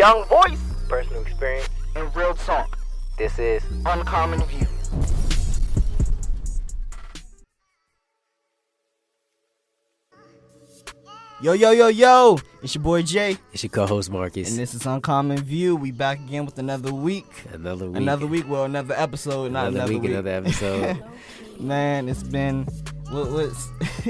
Young voice, personal experience, and real talk. This is Uncommon View. Yo, yo, yo, yo! It's your boy Jay. It's your co-host Marcus. And this is Uncommon View. We back again with another week. Another week. Well, another episode, not another week. Another episode. Man, it's been...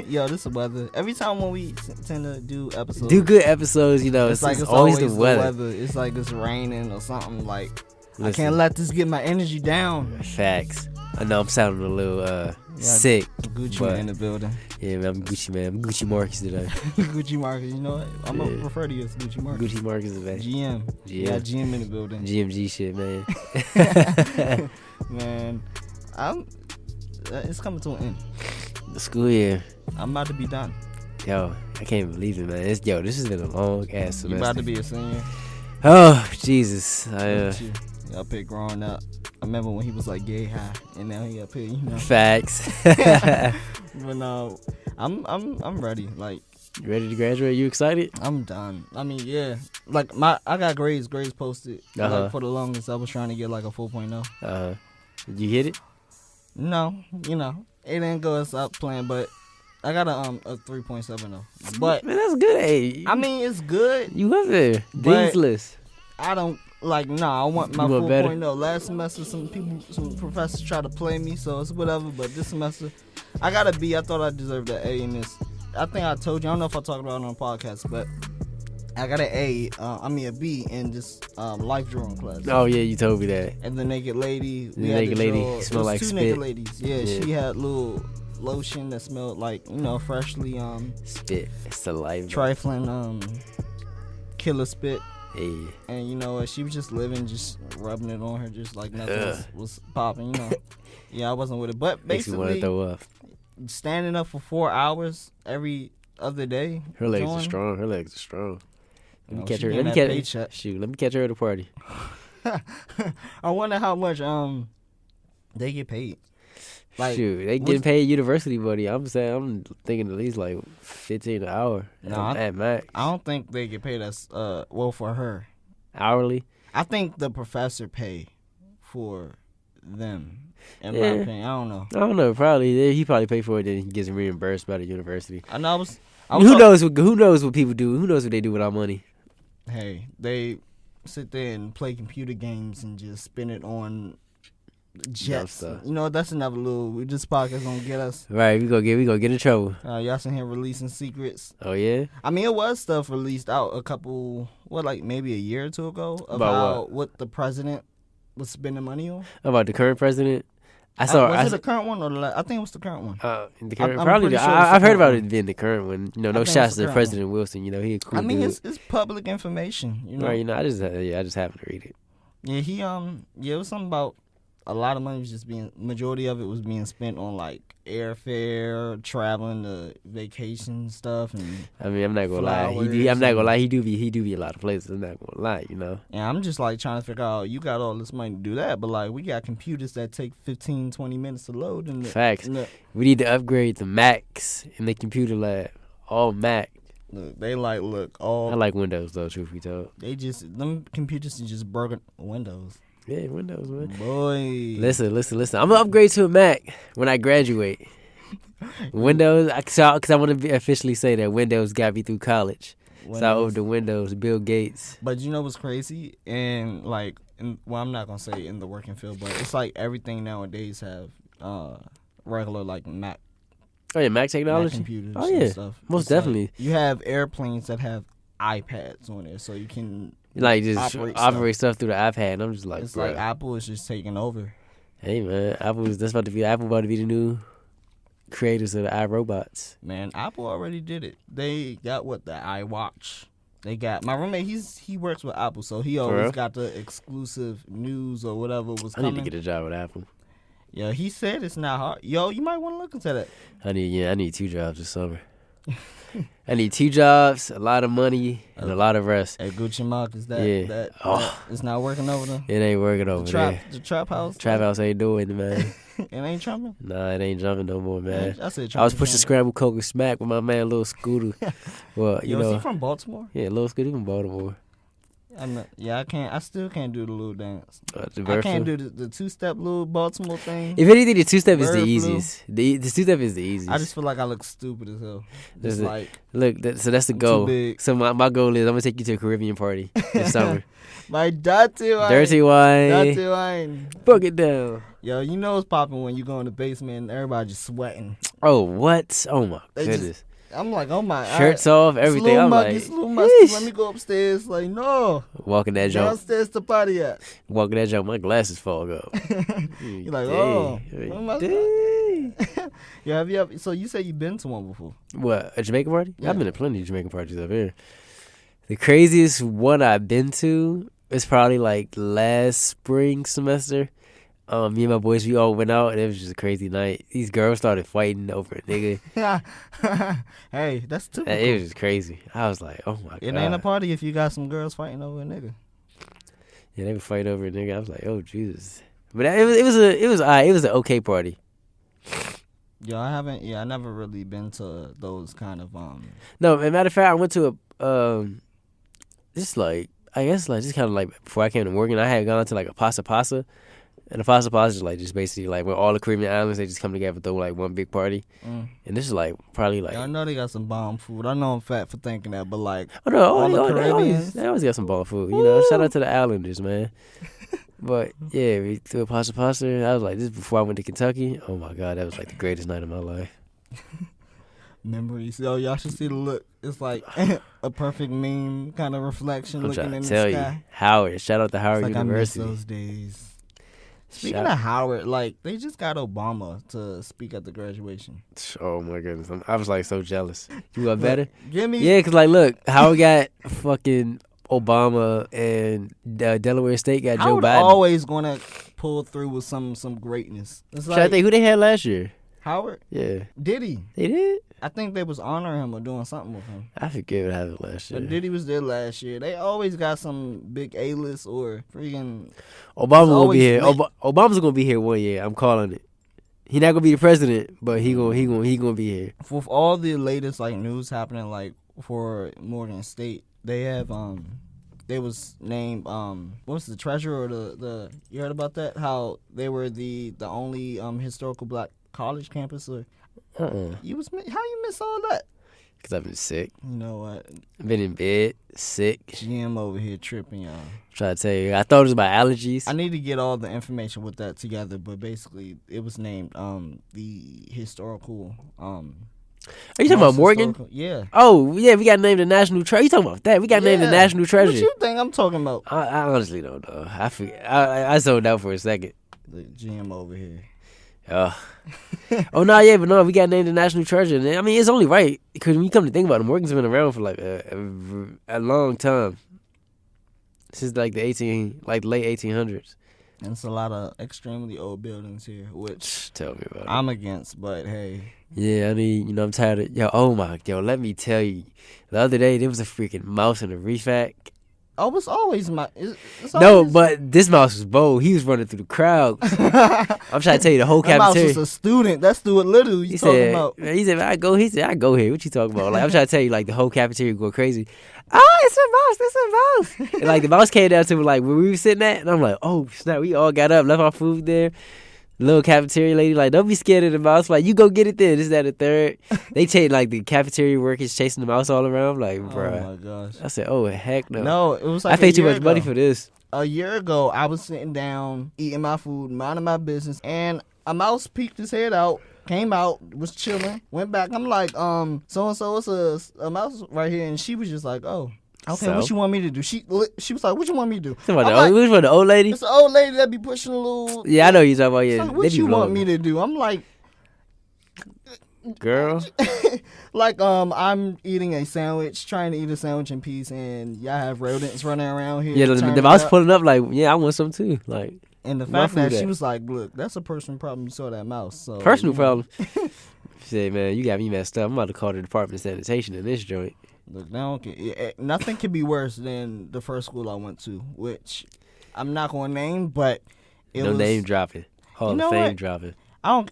Yo, this is weather. Every time when we tend to do episodes... Do good episodes, you know. It's like it's always the weather. It's like it's raining or something. Like, Listen, I can't let this get my energy down. Facts. I know I'm sounding a little sick. Gucci man in the building. Yeah, man, I'm Gucci man. I'm Gucci Marcus today. Gucci Marcus, you know what? I'm going to refer to you as Gucci Marcus. Gucci Marcus today. GM. Yeah, GM in the building. GMG shit, man. Man, it's coming to an end. The school year. I'm about to be done. Yo, I can't believe it, man. This has been a long ass semester. You about to be a senior? Oh, Jesus. Up here growing up. I remember when he was like gay high, and now he up here, you know. Facts. But no, I'm ready. Like, you ready to graduate? You excited? I'm done. I mean, yeah. Like I got grades posted. Like, for the longest, I was trying to get like a 4.0. Did you hit it? No, you know, it didn't go as I planned, but I got a 3.7 though. But man, that's good. Hey, I mean, it's good. You up there? Dean's list. I don't. Like, nah, I want my 4.0. Last semester, some professors tried to play me, so it's whatever. But this semester, I got a B. I thought I deserved an A in this. I think I told you. I don't know if I talked about it on the podcast, but I got an A. A B in this life drawing class. Oh yeah, you told me that. And the naked lady. The naked lady smelled like two spit. Naked ladies. Yeah, she had little lotion that smelled like, you know, freshly spit. It's the life. Trifling killer spit. Hey. And you know, she was just living, just rubbing it on her, just like nothing was popping, you know. Yeah, I wasn't with it. But basically, makes me want to throw up. Standing up for 4 hours every other day. Her legs are strong. Let me catch her. Let me catch her at a party. I wonder how much they get paid. Like, shoot, they getting paid university money. I'm thinking at least like $15 an hour. At max. I don't think they get paid as for her. Hourly? I think the professor pay for them. In my opinion, I don't know. Probably he probably pay for it, then he gets reimbursed by the university. I know. Who knows what people do? Who knows what they do with our money? Hey, they sit there and play computer games and just spend it on jets. You know, that's another little. This podcast gonna get us right. We gonna get in trouble. Y'all sitting here releasing secrets. Oh yeah. I mean, it was stuff released out a couple, maybe a year or two ago about what the president was spending money on. About the current president. Was it the current one or I think it was the current one. The current, probably. I've heard about it being the current one. You know, no shots to President Wilson. You know, he a cool dude. It's public information. You know, right? You know, I just happened to read it. Yeah, it was something about a lot of money was just majority of it was being spent on like airfare, traveling to vacation stuff, and I mean, I'm not gonna lie. He do be a lot of places. I'm not gonna lie, you know. And I'm just like trying to figure out, you got all this money to do that, but like we got computers that take 15-20 minutes to load. And facts. We need to upgrade the Macs in the computer lab. All Mac. Look, I like Windows though. Truth be told, them computers are just broken Windows. Yeah, Windows, man. Boy. Listen. I'm going to upgrade to a Mac when I graduate. Windows, because I want to officially say that Windows got me through college. So I owe the Windows, Bill Gates. But you know what's crazy? And like, I'm not going to say in the working field, but it's like everything nowadays have regular like Mac. Oh, yeah, Mac technology? Mac computers and stuff. Most definitely. Like, you have airplanes that have iPads on there, so you can... Like, just operate stuff through the iPad. And I'm just like, it's like Apple is just taking over. Hey, man. Apple about to be the new creators of the iRobots. Man, Apple already did it. They got the iWatch. They got my roommate. He works with Apple, so he always got the exclusive news or whatever was coming. I need to get a job with Apple. Yeah, he said it's not hard. Yo, you might want to look into that. I need 2 jobs this summer. I need 2 jobs, a lot of money, and a lot of rest. At Gucci Marcus, that it's not working over there? It ain't working over there. The trap house? Trap house ain't doing it, man. It ain't jumping? Nah, it ain't jumping no more, man. I was pushing Scramble Coke and Smack with my man, Lil Scooter. Well, Yo, is he from Baltimore? Yeah, Lil Scooter from Baltimore. I can't. I still can't do the little dance. The I bird can't flu. do the two-step little Baltimore thing. If anything, the two-step is the Bird flu. easiest. The two-step is the easiest. I just feel like I look stupid as hell. Does Just it? like Look, so that's the I'm goal. too big. So my goal is I'm gonna take you to a Caribbean party this summer. my dirty wine. Dirty wine. Dirty wine. Fuck it down. Yo, you know it's popping when you go in the basement and everybody just sweating. Oh, what? Oh my They just- goodness. I'm like, oh my. Shirts off, everything. I'm like, it's a little musky. yeesh. Let me go upstairs. Like, no. Walking that jump. Downstairs to party at. Walking that jump. My glasses fog up. You're like, oh. Dang. what am I- Dang. Yeah, have you ever, so you said you've been to one before. What, a Jamaican party? Yeah. I've been to plenty of Jamaican parties up here. The craziest one I've been to is probably like last spring semester. Me and my boys, we all went out and it was just a crazy night. These girls started fighting over a nigga. Hey, that's typical. And it was just crazy. I was like, oh my god. It ain't a party if you got some girls fighting over a nigga. Yeah, they would fight over a nigga. I was like, oh Jesus. But it was an okay party. Yo, I never really been to those kind of No, as a matter of fact, I went to a just kind of like before I came to Morgan, I had gone to like a Pasa Pasa. And the Pasa Pasa is like just basically like where all the Caribbean islands, they just come together throw like one big party. And this is like probably like I know they got some bomb food. I know I'm fat for thinking that, but like oh no, all the Caribbeans. they always got some ball food. You know, shout out to the Islanders, man. But yeah, we threw a Pasa Pasa. I was like, this is before I went to Kentucky. Oh my god, that was like the greatest night of my life. Memories. Yo, y'all should see the look. It's like a perfect meme kind of reflection I'm looking trying in to the tell sky. you, Howard. Shout out to Howard It's like University. I miss those days. Speaking Shout- of Howard, like they just got Obama to speak at the graduation. Oh my goodness, I was like so jealous. You got better? Give me Yeah, cause like look, Howard got fucking Obama and Delaware State got Joe Howard Biden. always gonna pull through with some greatness. It's Trying to like think who they had last year. Howard, Yeah, did he? they did. I think they was honoring him or doing something with him. I forget what happened last year. But Diddy was there last year. They always got some big A-list or freaking. Obama's gonna always be here. lit. Obama's gonna be here one year. I'm calling it. He not gonna be the president, but he gonna be here. With all the latest like news happening, like for Morgan State, they have they was named what's the treasurer or the you heard about that? How they were the only historical black college campus or how you miss all that? Cause I've been sick. You know what? I've been in bed, sick. GM over here tripping, y'all. Trying to tell you, I thought it was about allergies. I need to get all the information with that together, but basically it was named the historical Are you talking about Morgan? Yeah. Oh yeah, we got named the national treasure. You talking about that? We got named the Yeah. national treasure. What you think I'm talking about? I honestly don't know. I forget. I zoned out for a second. The GM over here. Oh no, yeah, but no, we got named the national treasure. And, I mean, it's only right because when you come to think about it, Morgan's been around for like a long time, since like the late 1800s. And it's a lot of extremely old buildings here, which Tell me about it. I'm against, but hey. Yeah, I mean, I'm tired of let me tell you. The other day there was a freaking mouse in a refac. Oh, it's always it's No, always, but this mouse was bold. He was running through the crowd. I'm trying to tell you the whole that mouse cafeteria. was a student. That's Stuart Little you talking about. He said, I go here. What you talking about? Like, I'm trying to tell you, like, the whole cafeteria going crazy. It's a mouse. And, like, the mouse came down to, like, where we were sitting at. And I'm like, oh, snap. We all got up, left our food there. Little cafeteria lady, like, don't be scared of the mouse. Like, you go get it then. This, that, and the third. They chased, like, the cafeteria workers chasing the mouse all around. I'm like, bruh. Oh, my gosh. I said, oh, heck no. No, it was like I paid too a year much money ago. for this. A year ago, I was sitting down, eating my food, minding my business, and a mouse peeked his head out, came out, was chilling, went back. I'm like, so-and-so, it's a mouse right here. And she was just like, oh, okay, So? what you want me to do? She was like, what you want me to do? Talking about I'm like, which one, the old lady? it's the old lady that be pushing a little. Yeah, I know you're talking about. It's Yeah, like, they what be you want blowing me to do? I'm like, girl. like, I'm eating a sandwich, trying to eat a sandwich in peace, and y'all have rodents running around here. Yeah, turning the mouse up. pulling up like, yeah, I want some too. Like, And the my fact that food she at? was like, look, that's a personal problem. You saw that mouse. So personal you know, problem. Say, man, you got me messed up. I'm about to call the Department of Sanitation in this joint. Look, now nothing could be worse than the first school I went to, which I'm not going to name, but it No was. name dropping. Hall You know of Fame what? dropping. I'm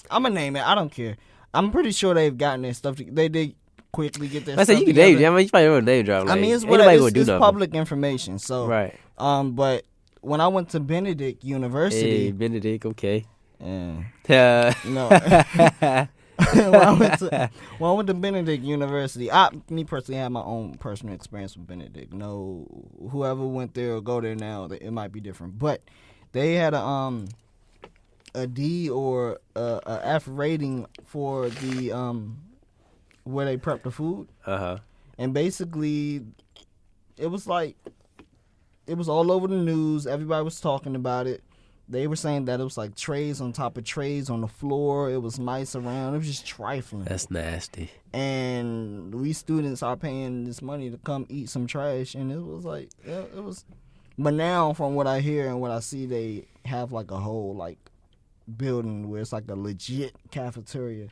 going to name it. I don't care. I'm pretty sure they've gotten their stuff. They quickly get their I said stuff you can together. name. I mean, you probably want to name drop. Like, I mean, it's ain't what nobody gonna do it's nothing. public information. So, Right. but when I went to Benedict Hey, University, Benedict. Okay. yeah, you know, when I went to Benedict University, me personally had my own personal experience with Benedict. No, whoever went there or go there now, it might be different. But they had a D or a F rating for the where they prep the food, and basically it was like it was all over the news. Everybody was talking about it. They were saying that it was like trays on top of trays on the floor. It was mice around. It was just trifling. That's nasty. And we students are paying this money to come eat some trash, and it was like, yeah, it was. But now, from what I hear and what I see, they have like a whole like building where it's like a legit cafeteria.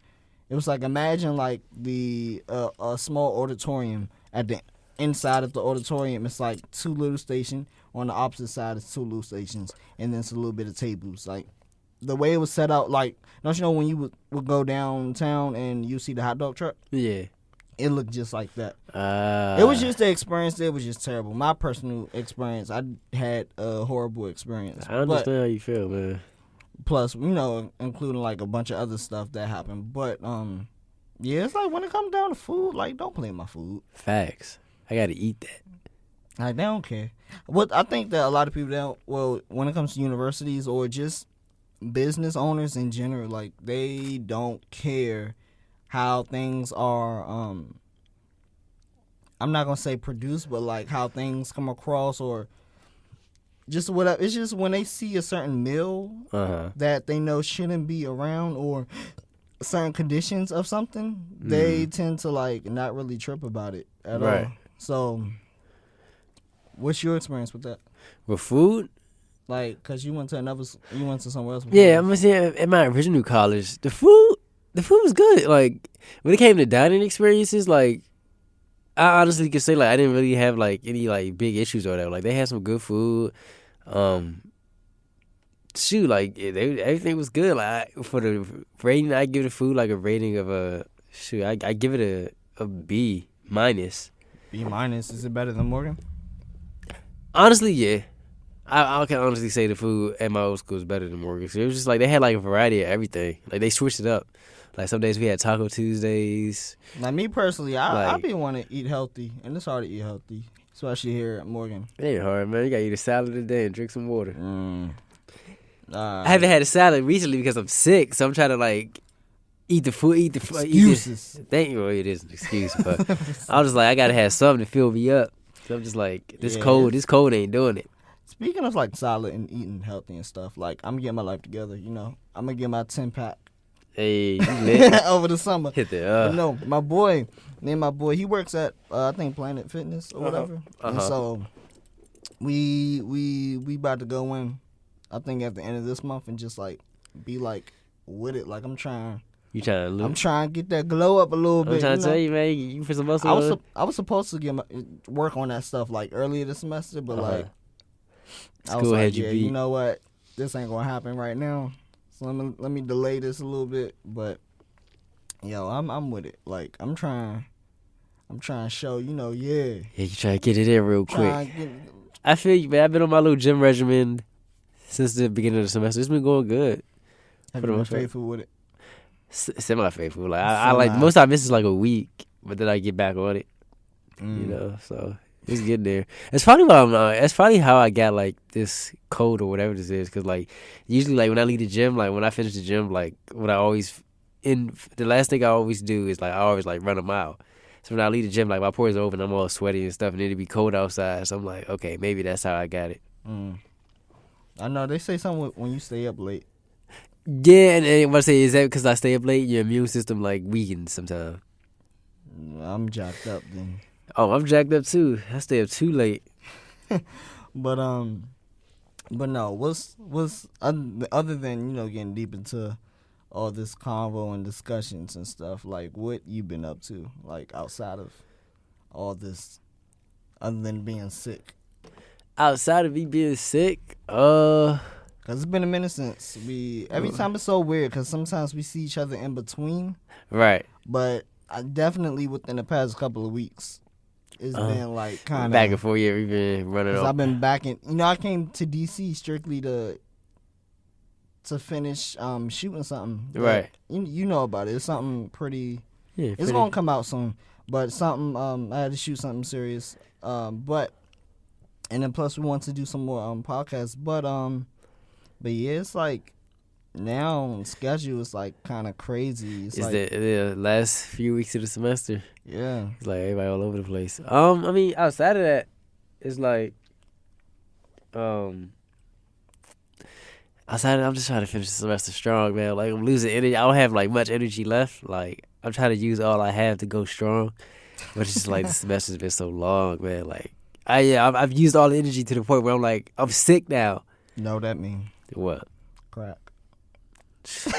It was like, imagine like the a small auditorium. At the inside of the auditorium, it's like 2 little stations. On the opposite side, it's 2 little stations, and then it's a little bit of tables. Like the way it was set out, like, don't you know when you would go downtown and you see the hot dog truck? Yeah. It looked just like that. It was just the experience. It was just terrible. My personal experience, I had a horrible experience. I understand how you feel, man. Plus, you know, including like a bunch of other stuff that happened. But yeah, it's like when it comes down to food, like, don't play my food. Facts. I gotta eat that. Like, they don't care. What I think that a lot of people don't. Well, when it comes to universities or just business owners in general, like, they don't care how things are. I'm not gonna say produced, but like how things come across or just whatever. It's just when they see a certain meal that they know shouldn't be around or certain conditions of something, they tend to like not really trip about it at all. So, what's your experience with that? With food? Like, cause you went to somewhere else. Before. Yeah, I'm gonna say at my original college, the food was good. Like, when it came to dining experiences, like, I honestly could say like I didn't really have like any like big issues or whatever. Like, they had some good food. Shoot, like everything was good. Like, for the rating, I give the food like a rating of a shoot. I give it a B minus. B minus. Is it better than Morgan? Honestly, yeah. I can honestly say the food at my old school is better than Morgan's. It was just like they had like a variety of everything. Like, they switched it up. Like, some days we had Taco Tuesdays. Like, me personally, I be want to eat healthy, and it's hard to eat healthy, especially here at Morgan. It ain't hard, man. You gotta eat a salad a day and drink some water. I haven't had a salad recently because I'm sick, so I'm trying to like eat the food. Excuses. Thank you. Well, it is an excuse, but I was just like, I gotta have something to fill me up. So I'm just like, this cold ain't doing it. Speaking of like salad and eating healthy and stuff, like, I'm gonna get my life together. You know, I'm gonna get my 10-pack. Hey, you lit. Over the summer. Hit the But no, my boy, he works at I think Planet Fitness or whatever. And so we about to go in, I think at the end of this month, and just like be like with it. Like, I'm trying to get that glow up a little bit. I'm trying to tell you, man, you put some muscle on. I was supposed to work on that stuff like earlier this semester, but like I was School like, had you beat. you know what, this ain't gonna happen right now. So let me delay this a little bit, but yo, I'm with it. Like, I'm trying to show, you know, yeah. Yeah, you try to get it in real quick. Get, I feel you, man. I've been on my little gym regimen since the beginning of the semester. It's been going good. have you been faithful with it? Semi-faithful. Like, I like, most I miss is like a week, but then I get back on it. You know, so it's getting there. It's probably it's probably how I got like this cold or whatever this is. Cause like usually like when I leave the gym, like when I finish the gym, like the last thing I always do is like I always like run a mile. So when I leave the gym, like my pores are open, I'm all sweaty and stuff, and it'd be cold outside. So I'm like, okay, maybe that's how I got it. I know they say something when you stay up late. Yeah, and what I say is that because I stay up late, your immune system like weakens sometimes. I'm jacked up then. Oh, I'm jacked up too. I stay up too late. But no, what's other than, you know, getting deep into all this convo and discussions and stuff, like, what you been up to, like, outside of all this, other than being sick? Outside of me being sick, cause it's been a minute since every time it's so weird, cause sometimes we see each other in between, right? But I definitely within the past couple of weeks, it's been like kind of back and forth. Yeah, we've been running Cause off. I've been back in. You know, I came to DC strictly to finish shooting something. that- Right. You know about it. It's something pretty. Yeah, It's gonna come out soon, but something. I had to shoot something serious. But and then plus we want to do some more podcasts. But yeah, it's like now schedule is like kind of crazy. It's It's like the last few weeks of the semester. yeah. It's like everybody all over the place. I mean, outside of that, it's like, outside of, I'm just trying to finish the semester strong, man. Like, I'm losing energy. I don't have like much energy left. Like, I'm trying to use all I have to go strong. But it's just like the semester's been so long, man. Like, I've used all the energy to the point where I'm like, I'm sick now. Know that mean What? crack. Shoot.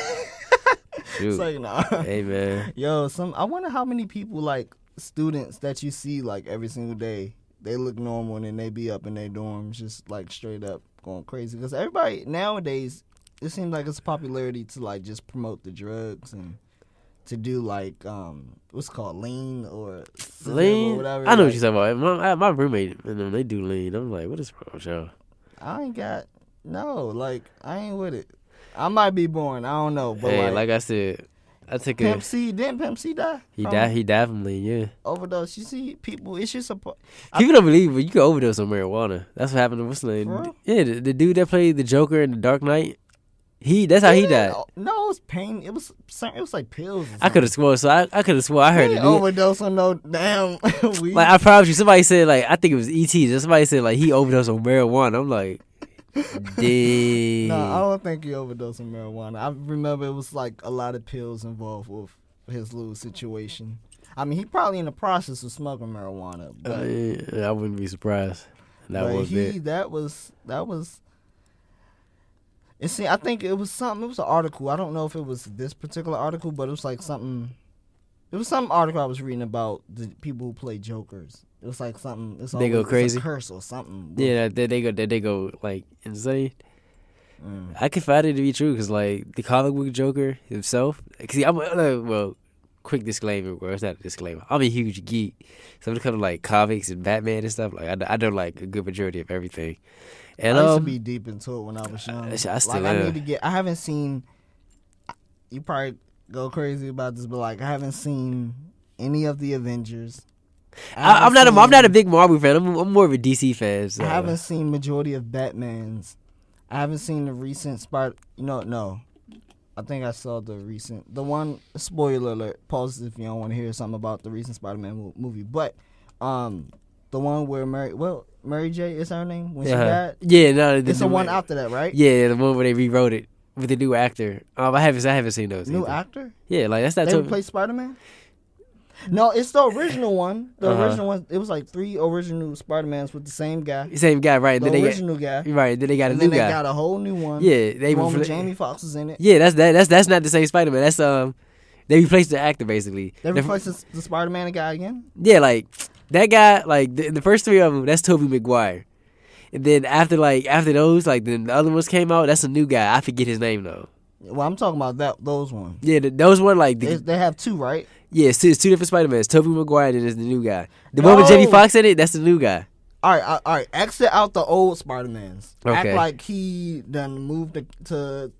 It's like nah. Hey, man. Yo, I wonder how many people like students that you see like every single day. They look normal and then they be up in their dorms just like straight up going crazy. Because everybody nowadays, it seems like it's a popularity to like just promote the drugs and to do like what's it called lean or Lean? whatever. I know like, what you're talking about. My roommate and them, they do lean. I'm like, what is wrong with y'all? I ain't got I ain't with it. I might be born. I don't know, but Hey, like I said, I took Pimp a. C didn't Pimp C die? He from died. He died from lean. Yeah. overdose. You see, people, it's just a. People don't believe, but you can overdose on marijuana. That's what happened to what's the For name? real? Yeah, the dude that played the Joker in the Dark Knight. That's how he died. No, it was pain. It was like pills. I could have sworn. So I could have sworn I heard He it. overdose on no damn weed. Like I promise you, somebody said like I think it was E.T. Somebody said like he overdosed on marijuana. I'm like, dang. No, I don't think he overdosed on marijuana. I remember it was like a lot of pills involved with his little situation. I mean, he probably in the process of smoking marijuana, but I wouldn't be surprised. That but was it. that was. And see, I think it was something. It was an article. I don't know if it was this particular article, but it was like something. It was some article I was reading about the people who play Jokers. It was like something. It's They go always- it's crazy? a curse or something. Yeah, they go like insane. Mm. I can find it to be true because like the comic book Joker himself. See, quick disclaimer, bro. It's not a disclaimer. I'm a huge geek, so when it comes to like comics and Batman and stuff, like I know like a good majority of everything. And I used to be deep into it when I was young. I still like I am. need to get. I haven't seen. You probably go crazy about this, but like I haven't seen any of the Avengers. I'm not a big Marvel fan. I'm more of a DC fan. So. I haven't seen majority of Batman's. I haven't seen the recent Spider. No. I think I saw the one. Spoiler alert. Pause if you don't want to hear something about the recent Spider-Man movie. But, the one where Mary J is her name when she died. Yeah, no, It's the one after that, right? Yeah, the one where they rewrote it with the new actor. I haven't seen those. New either. actor. Yeah, like that's not. They too- replaced Spider-Man. No, it's the original one. The Uh-huh. original one. It was like 3 original Spider-Mans with the same guy. Same guy, right? The Then original guy. right. Then they got a And new then they guy. got a whole new one. Yeah, The they one with repla- Jamie Foxx is in it. Yeah, that's not the same Spider-Man. That's they replaced the actor basically. They replaced the Spider-Man guy again. Yeah, like that guy. Like the first 3 of them, that's Tobey Maguire. And then after those, like then the other ones came out. That's a new guy. I forget his name though. Well, I'm talking about those ones. Yeah, those one like They have 2, right? yeah, it's 2 different Spider-Mans. Tobey Maguire and then there's the new guy. The one with Jamie No. Foxx in it, that's the new guy. All right. Exit out the old Spider-Mans. Act Okay. like he done moved to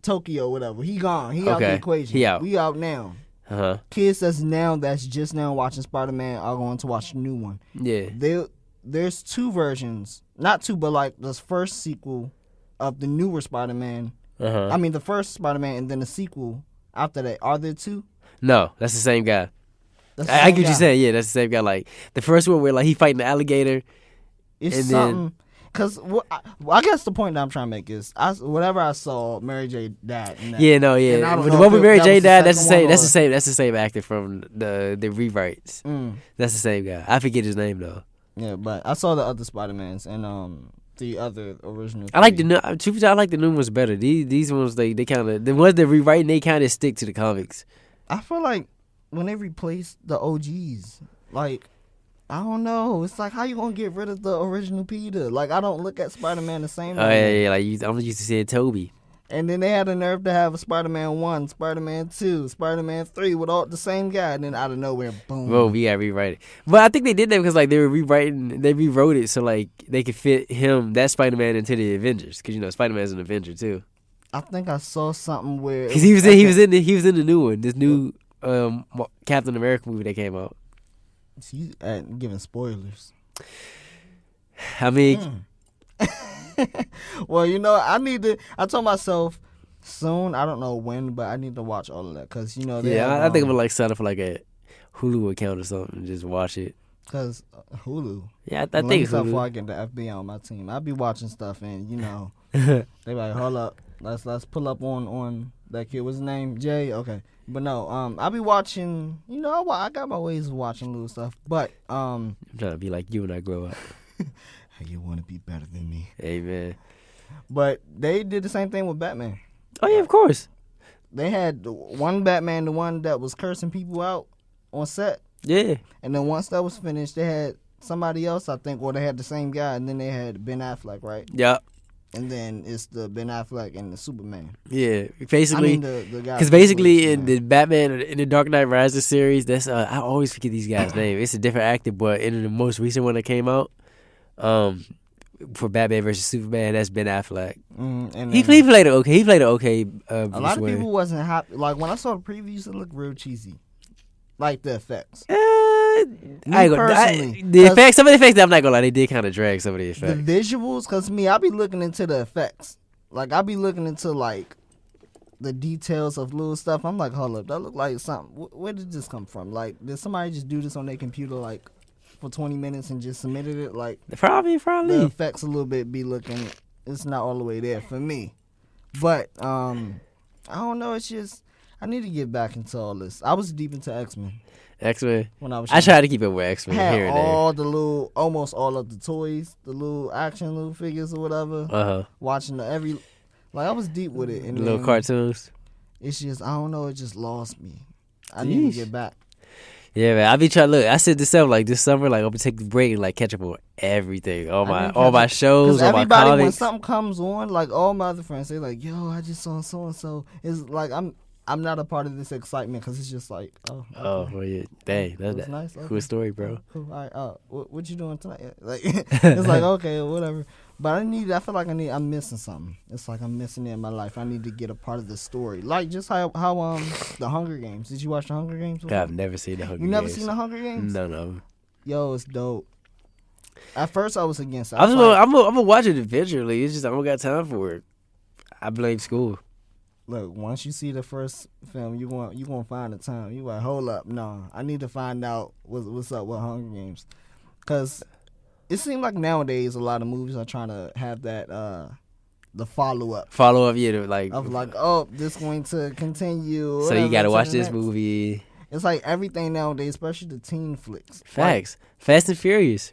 Tokyo, whatever. He gone. He out the Okay. equation. He out. We out now. Uh-huh. Kids that's just now watching Spider-Man are going to watch the new one. Yeah. There's 2 versions, not 2, but like the first sequel of the newer Spider-Man. Uh-huh. I mean, the first Spider-Man and then the sequel after that. Are there 2? No, that's the same guy. That's the I same get what guy. you're saying. Yeah, that's the same guy. Like the first one where like he fighting the alligator. It's And then- something. Because I guess the point that I'm trying to make is, whatever I saw, Mary J died. In that. Yeah, no, And I yeah. don't But know the one if with Mary that J. was the died, that's the second same. one That's the or- same. That's the same actor from the rewrites. Mm. That's the same guy. I forget his name though. Yeah, but I saw the other Spider-Mans and the other original. I like the 3. new. Truth be told, I like the new ones better. These ones they kind of the ones that rewriting they kind of stick to the comics. I feel like when they replace the OGs, like, I don't know. It's like, how you gonna get rid of the original Peter? Like, I don't look at Spider-Man the same Oh way. yeah. Like I'm used to seeing Toby. And then they had the nerve to have a Spider-Man 1, Spider-Man 2, Spider-Man 3 with all the same guy. And then out of nowhere, boom. Bro, we gotta rewrite it. But I think they did that because like they rewrote it so like they could fit that Spider-Man into the Avengers because Spider-Man's an Avenger too. I think I saw something where Because he was in the new one, this new Captain America movie that came out. He's giving spoilers. I mean, Well, I told myself soon, I don't know when, but I need to watch all of that because I think I'm gonna like sign up for like a Hulu account or something and just watch it. Because Hulu. Yeah, I think Before Hulu. I get the FBI on my team, I'll be watching stuff and they be like, hold up, let's pull up on that kid. What's his name? Jay. Okay, but no, I'll be watching. I got my ways of watching little stuff, but I'm trying to be like you when I grow up. Hey, you want to be better than me? Amen. But they did the same thing with Batman. Oh yeah, of course. They had one Batman, the one that was cursing people out on set. Yeah. And then once that was finished, they had somebody else, I think, or they had the same guy, and then they had Ben Affleck, right? Yep. And then it's the Ben Affleck and the Superman. Yeah, basically, the guy. because basically in the Batman in the Dark Knight Rises series, that's I always forget these guys' name. It's a different actor, but in the most recent one that came out, for Batman versus Superman, that's Ben Affleck. And He played it okay. He played it okay. a lot of people wasn't happy. Like when I saw the previews, it looked real cheesy, like the effects. Personally, the effects. Some of the effects, I'm not gonna lie, they did kind of drag some of the effects. The visuals, because I be looking into the effects. Like I be looking into like the details of little stuff. I'm like, hold up, that look like something. Where did this come from? Like, did somebody just do this on their computer like for 20 minutes and just submitted it? Like, Probably. the effects a little bit be looking. It's not all the way there for me. But I don't know. It's just I need to get back into all this. I was deep into X-Men. X-Men. When I was I tried to keep it with X-Men had here and there. almost all of the toys, the little action figures or whatever. Watching I was deep with it. And The little cartoons. It's just I don't know. It just lost me. I need to get back. Yeah, man. I be trying. Look, I said this summer, like I'm gonna take the break and like catch up on everything, all my shows, all my everybody, when comics. something comes on, like all my other friends, they like, "Yo, I just saw so and so." It's like I'm not a part of this excitement because it's just like, oh, okay. Oh, well, yeah. Dang, That was that's nice. Okay. cool story, bro. Cool. All right. What you doing tonight? Like, it's like okay, whatever. But I feel like I'm missing something. It's like I'm missing it in my life. I need to get a part of the story. Like just how the Hunger Games. Did you watch the Hunger Games before? I've never seen the Hunger Games. You never seen the Hunger Games? No. Yo, it's dope. At first, I was against it. I'm gonna watch it eventually. It's just I don't got time for it. I blame school. Look, once you see the first film, you gonna find the time. You like, hold up, no, I need to find out what's up with Hunger Games, cause it seems like nowadays a lot of movies are trying to have that the follow up. Yeah, like Of like, oh, this going to continue. So you gotta whatever, watch to the this next. movie. It's like everything nowadays, especially the teen flicks. Facts. Fast and Furious.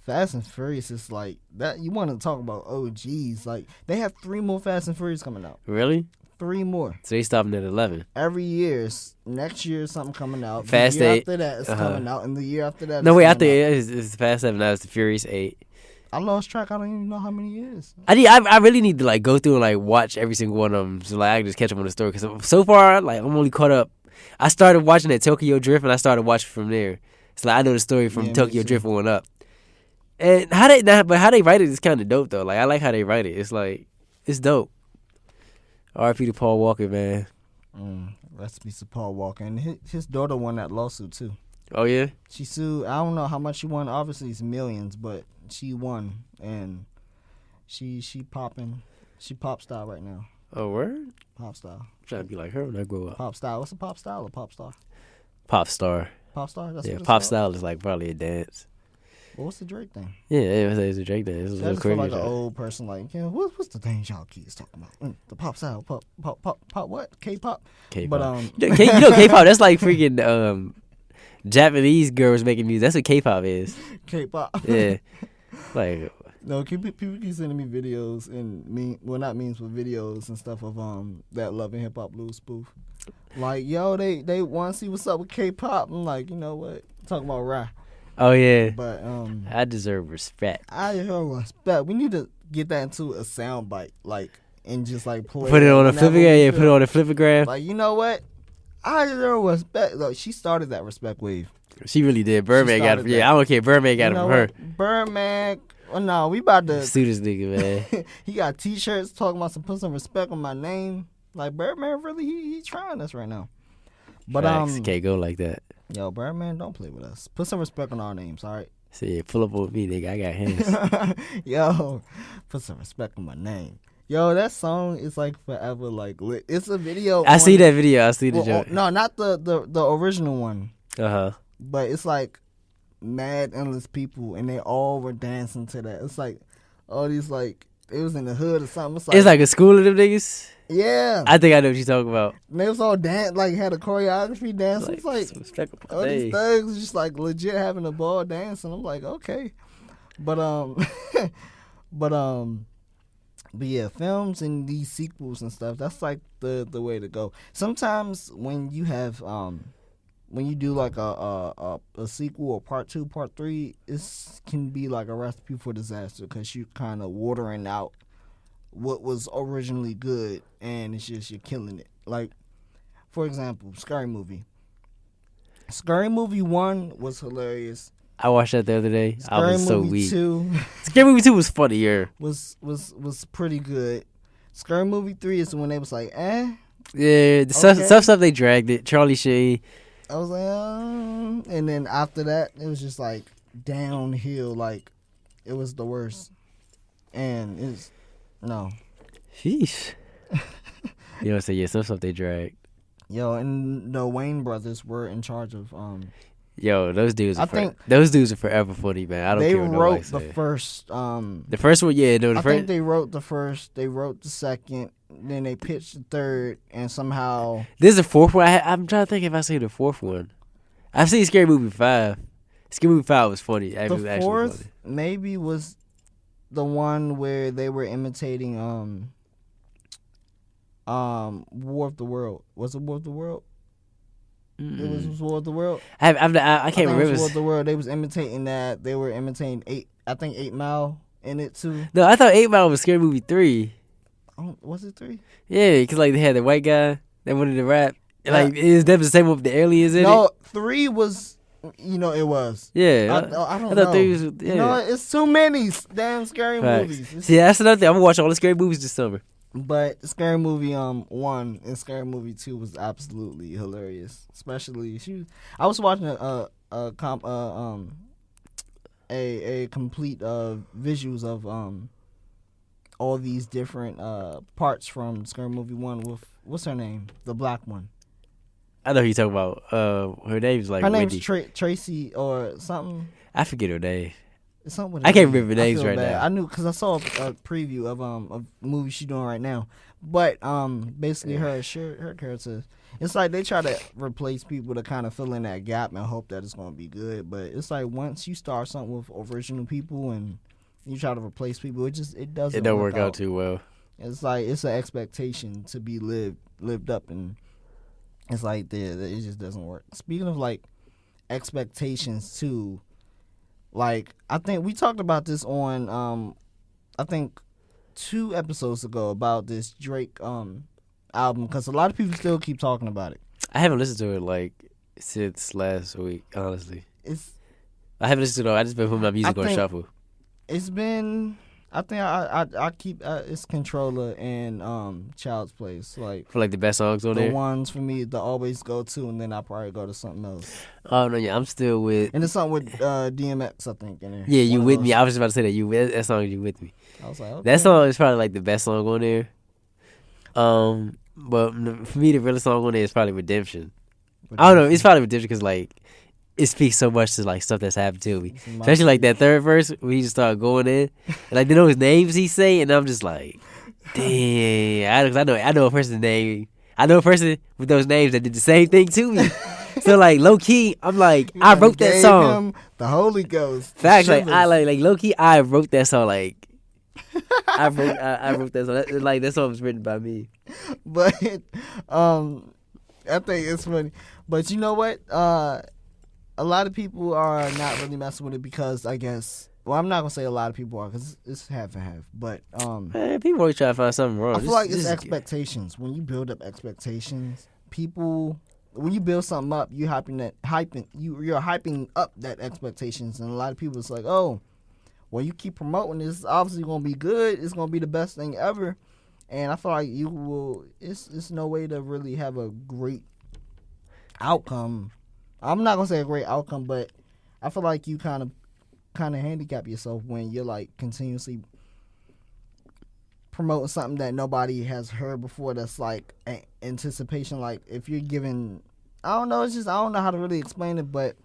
Fast and Furious is like that. You want to talk about OGs? Like they have 3 more Fast and Furious coming out. Really? 3 more. So they stopping at 11. Every year. Next year something coming out. Fast the year 8. after that it's coming out, and the year after that. No, it's wait. I coming think out. it's Fast 7. Now it's the Furious 8. I lost track. I don't even know how many years. I really need to like go through and like watch every single one of them so like I can just catch up on the story because so far like I'm only caught up. I started watching that Tokyo Drift and I started watching from there. So like I know the story from Yeah, me Tokyo too. Drift on up. And how they write it is kind of dope though. Like I like how they write it. It's like it's dope. R.I.P. to Paul Walker, man. Rest in peace to Paul Walker, and his daughter won that lawsuit too. Oh yeah. She sued. I don't know how much she won. Obviously, it's millions, but she won, and she popping. She pop star right now. Oh word. Pop star. I'm trying to be like her when I grow up. Pop star. What's a pop style or pop star? Pop star. Pop star. That's Yeah, what it's pop called? style is like probably a dance. Well, what's the Drake thing? Yeah, it's a Drake dance. It's a I little just feel crazy. like an old person. Like, yeah, what's the thing y'all kids talking about? The pop style, pop, what? K-pop. K-pop. But You know K-pop? That's like freaking Japanese girls making music. That's what K-pop is. K-pop. Yeah, like No, people keep sending me videos and not memes, but videos and stuff of that Love and Hip Hop Blues spoof. Like, yo, they want to see what's up with K-pop. I'm like, you know what? Talking about rap. oh yeah. But I deserve respect. I hear respect. We need to get that into a sound bite. Like and just like play Put it on a whenever flipper. we Yeah, feel put it on a flippergram. like, you know what? I deserve respect. Look, she started that respect wave. She really did. Birdman got it. started Yeah, that. I don't care. Birdman got You it know from her. what? Birdman. Oh, no, we about to. Sue this nigga, man. He got T-shirts talking about put some respect on my name. Like Birdman, really, he trying us right now. But Facts. Can't go like that. yo, Birdman, don't play with us. Put some respect on our names, all right? See, pull up on me, nigga. I got hands. Yo, put some respect on my name. Yo, that song is like forever like lit. It's a video. I see that video. I see the Well, joke. no, not the original one, Uh-huh. but it's like mad endless people, and they all were dancing to that. It's like all these like it was in the hood or something. It's like a school of them niggas. yeah, I think I know what you're talking about. and they was all dance like had a choreography dance. It's like some respect on all my these name. thugs was just like legit having a ball dancing. I'm like, okay, but but yeah, films and these sequels and stuff, that's like the way to go. Sometimes when you have when you do like a sequel or part 2, part 3, it can be like a recipe for disaster because you kind of watering out what was originally good, and it's just you're killing it. Like, for example, Scary Movie. Scary Movie 1 was hilarious. I watched that the other day. I Scary was so Movie weak. 2 Scary Movie 2 was funnier. was pretty good. Scary Movie 3 is when they was like, eh. Yeah, the stuff they dragged it. Charlie Sheen. I was like, and then after that, it was just like downhill. Like, it was the worst. And it's, no. Sheesh. You know what I'm saying? Yeah, some stuff they dragged. Yo, and the Wayne brothers were in charge of, Yo, those dudes I are think those dudes are forever funny, man. I don't they care what nobody wrote the say. first, The first one, yeah, no, the I first. think they wrote the first, they wrote the second, then they pitched the third, and somehow, This is the fourth one. I'm trying to think if I seen the fourth one. I've seen Scary Movie 5. Scary Movie 5 was funny. It was the actually fourth funny. maybe was the one where they were imitating, War of the World. Was it War of the World? It was War of the World. I can't I think it was remember. War of the World. They was imitating that. They were imitating 8 Mile in it too. No, I thought 8 Mile was Scary Movie 3. Was it 3? Yeah, because like they had the white guy that wanted to rap. And, like, is that the same one with the aliens in No, it? 3 was. It was. Yeah. I don't I know. thought 3 was. Yeah. You know what? It's too many damn scary Facts. movies. It's- See, that's another thing. I'm gonna watch all the scary movies this summer. But Scary Movie 1 and Scary Movie 2 was absolutely hilarious. Especially I was watching a complete visuals of all these different parts from Scary Movie 1 with what's her name? The black one. I know who you talking about. Her name's like Her Wendy. name's Tracy or something. I forget her name. It's something with I her can't name. remember names feel right bad. now. I knew because I saw a preview of a movie she's doing right now. But basically her character, it's like they try to replace people to kind of fill in that gap and hope that it's gonna be good. But it's like once you start something with original people and you try to replace people, it doesn't. It don't work out too well. It's like it's an expectation to be lived up, and it's like it just doesn't work. Speaking of like expectations too. Like, I think we talked about this on, I think 2 episodes ago about this Drake album because a lot of people still keep talking about it. I haven't listened to it like since last week. Honestly, I haven't listened to it. I just been putting my music on think- shuffle. It's been, I think I keep it's Controller and Child's Place, like For like the best songs on the there. ones for me to always go to, and then I probably go to something else. Oh no, yeah, I'm still with. And it's something with DMX, I think, in there. Yeah, You One of With those. Me. I was just about to say that that song, You With Me. I was like, okay. That song is probably like the best song on there. But for me, the real song on there is probably Redemption. I don't know. It's probably Redemption because like it speaks so much to like stuff that's happened to me, especially like that third verse when he just started going in, and like they know his names he say, and I'm just like, damn. I know a person's name. I know a person with those names that did the same thing to me. So like low key, I'm like I wrote that Gave song. him the Holy Ghost. Facts, like Shivers. I like low key, I wrote that song. Like I wrote that song. That song was written by me. But I think it's funny. But you know what? A lot of people are not really messing with it because I guess Well, I'm not gonna say a lot of people are because it's half and half. But Man, people always try to find something wrong. I feel like it's expectations. When you build up expectations, when you build something up, you're hyping up that expectations, and a lot of people it's like, oh, well, you keep promoting this, it's obviously gonna be good. It's gonna be the best thing ever, and I feel like you will. It's no way to really have a great outcome. I'm not gonna say a great outcome, but I feel like you kind of handicap yourself when you're like continuously promoting something that nobody has heard before. That's like anticipation. Like if you're giving, I don't know. It's just I don't know how to really explain it, but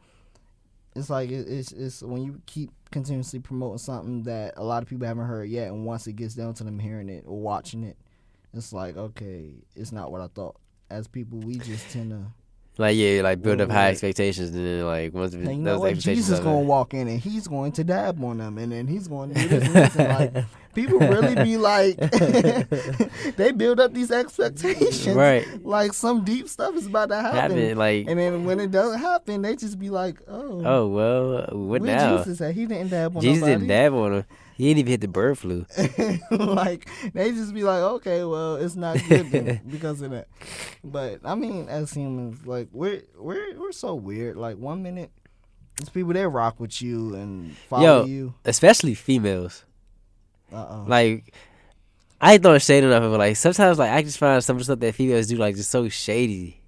it's like it's when you keep continuously promoting something that a lot of people haven't heard yet, and once it gets down to them hearing it or watching it, it's like okay, it's not what I thought. As people, we just tend to. Like build up high expectations, and then like once you those know what? expectations Jesus gonna walk in and he's going to dab on them, and then he's going to do this and this. And like people really be like, they build up these expectations, right? Like some deep stuff is about to happen, like, and then when it doesn't happen, they just be like, oh well, what where now? Jesus at? He didn't dab on Jesus nobody. didn't dab on him. He didn't even hit the bird flu. Like they just be like, okay, well, it's not good then because of that. But I mean, as humans, like we're so weird. Like 1 minute, it's people that rock with you and follow you, especially females. Like I ain't throwing shade enough of it. Like sometimes, like I just find some of the stuff that females do, like just so shady.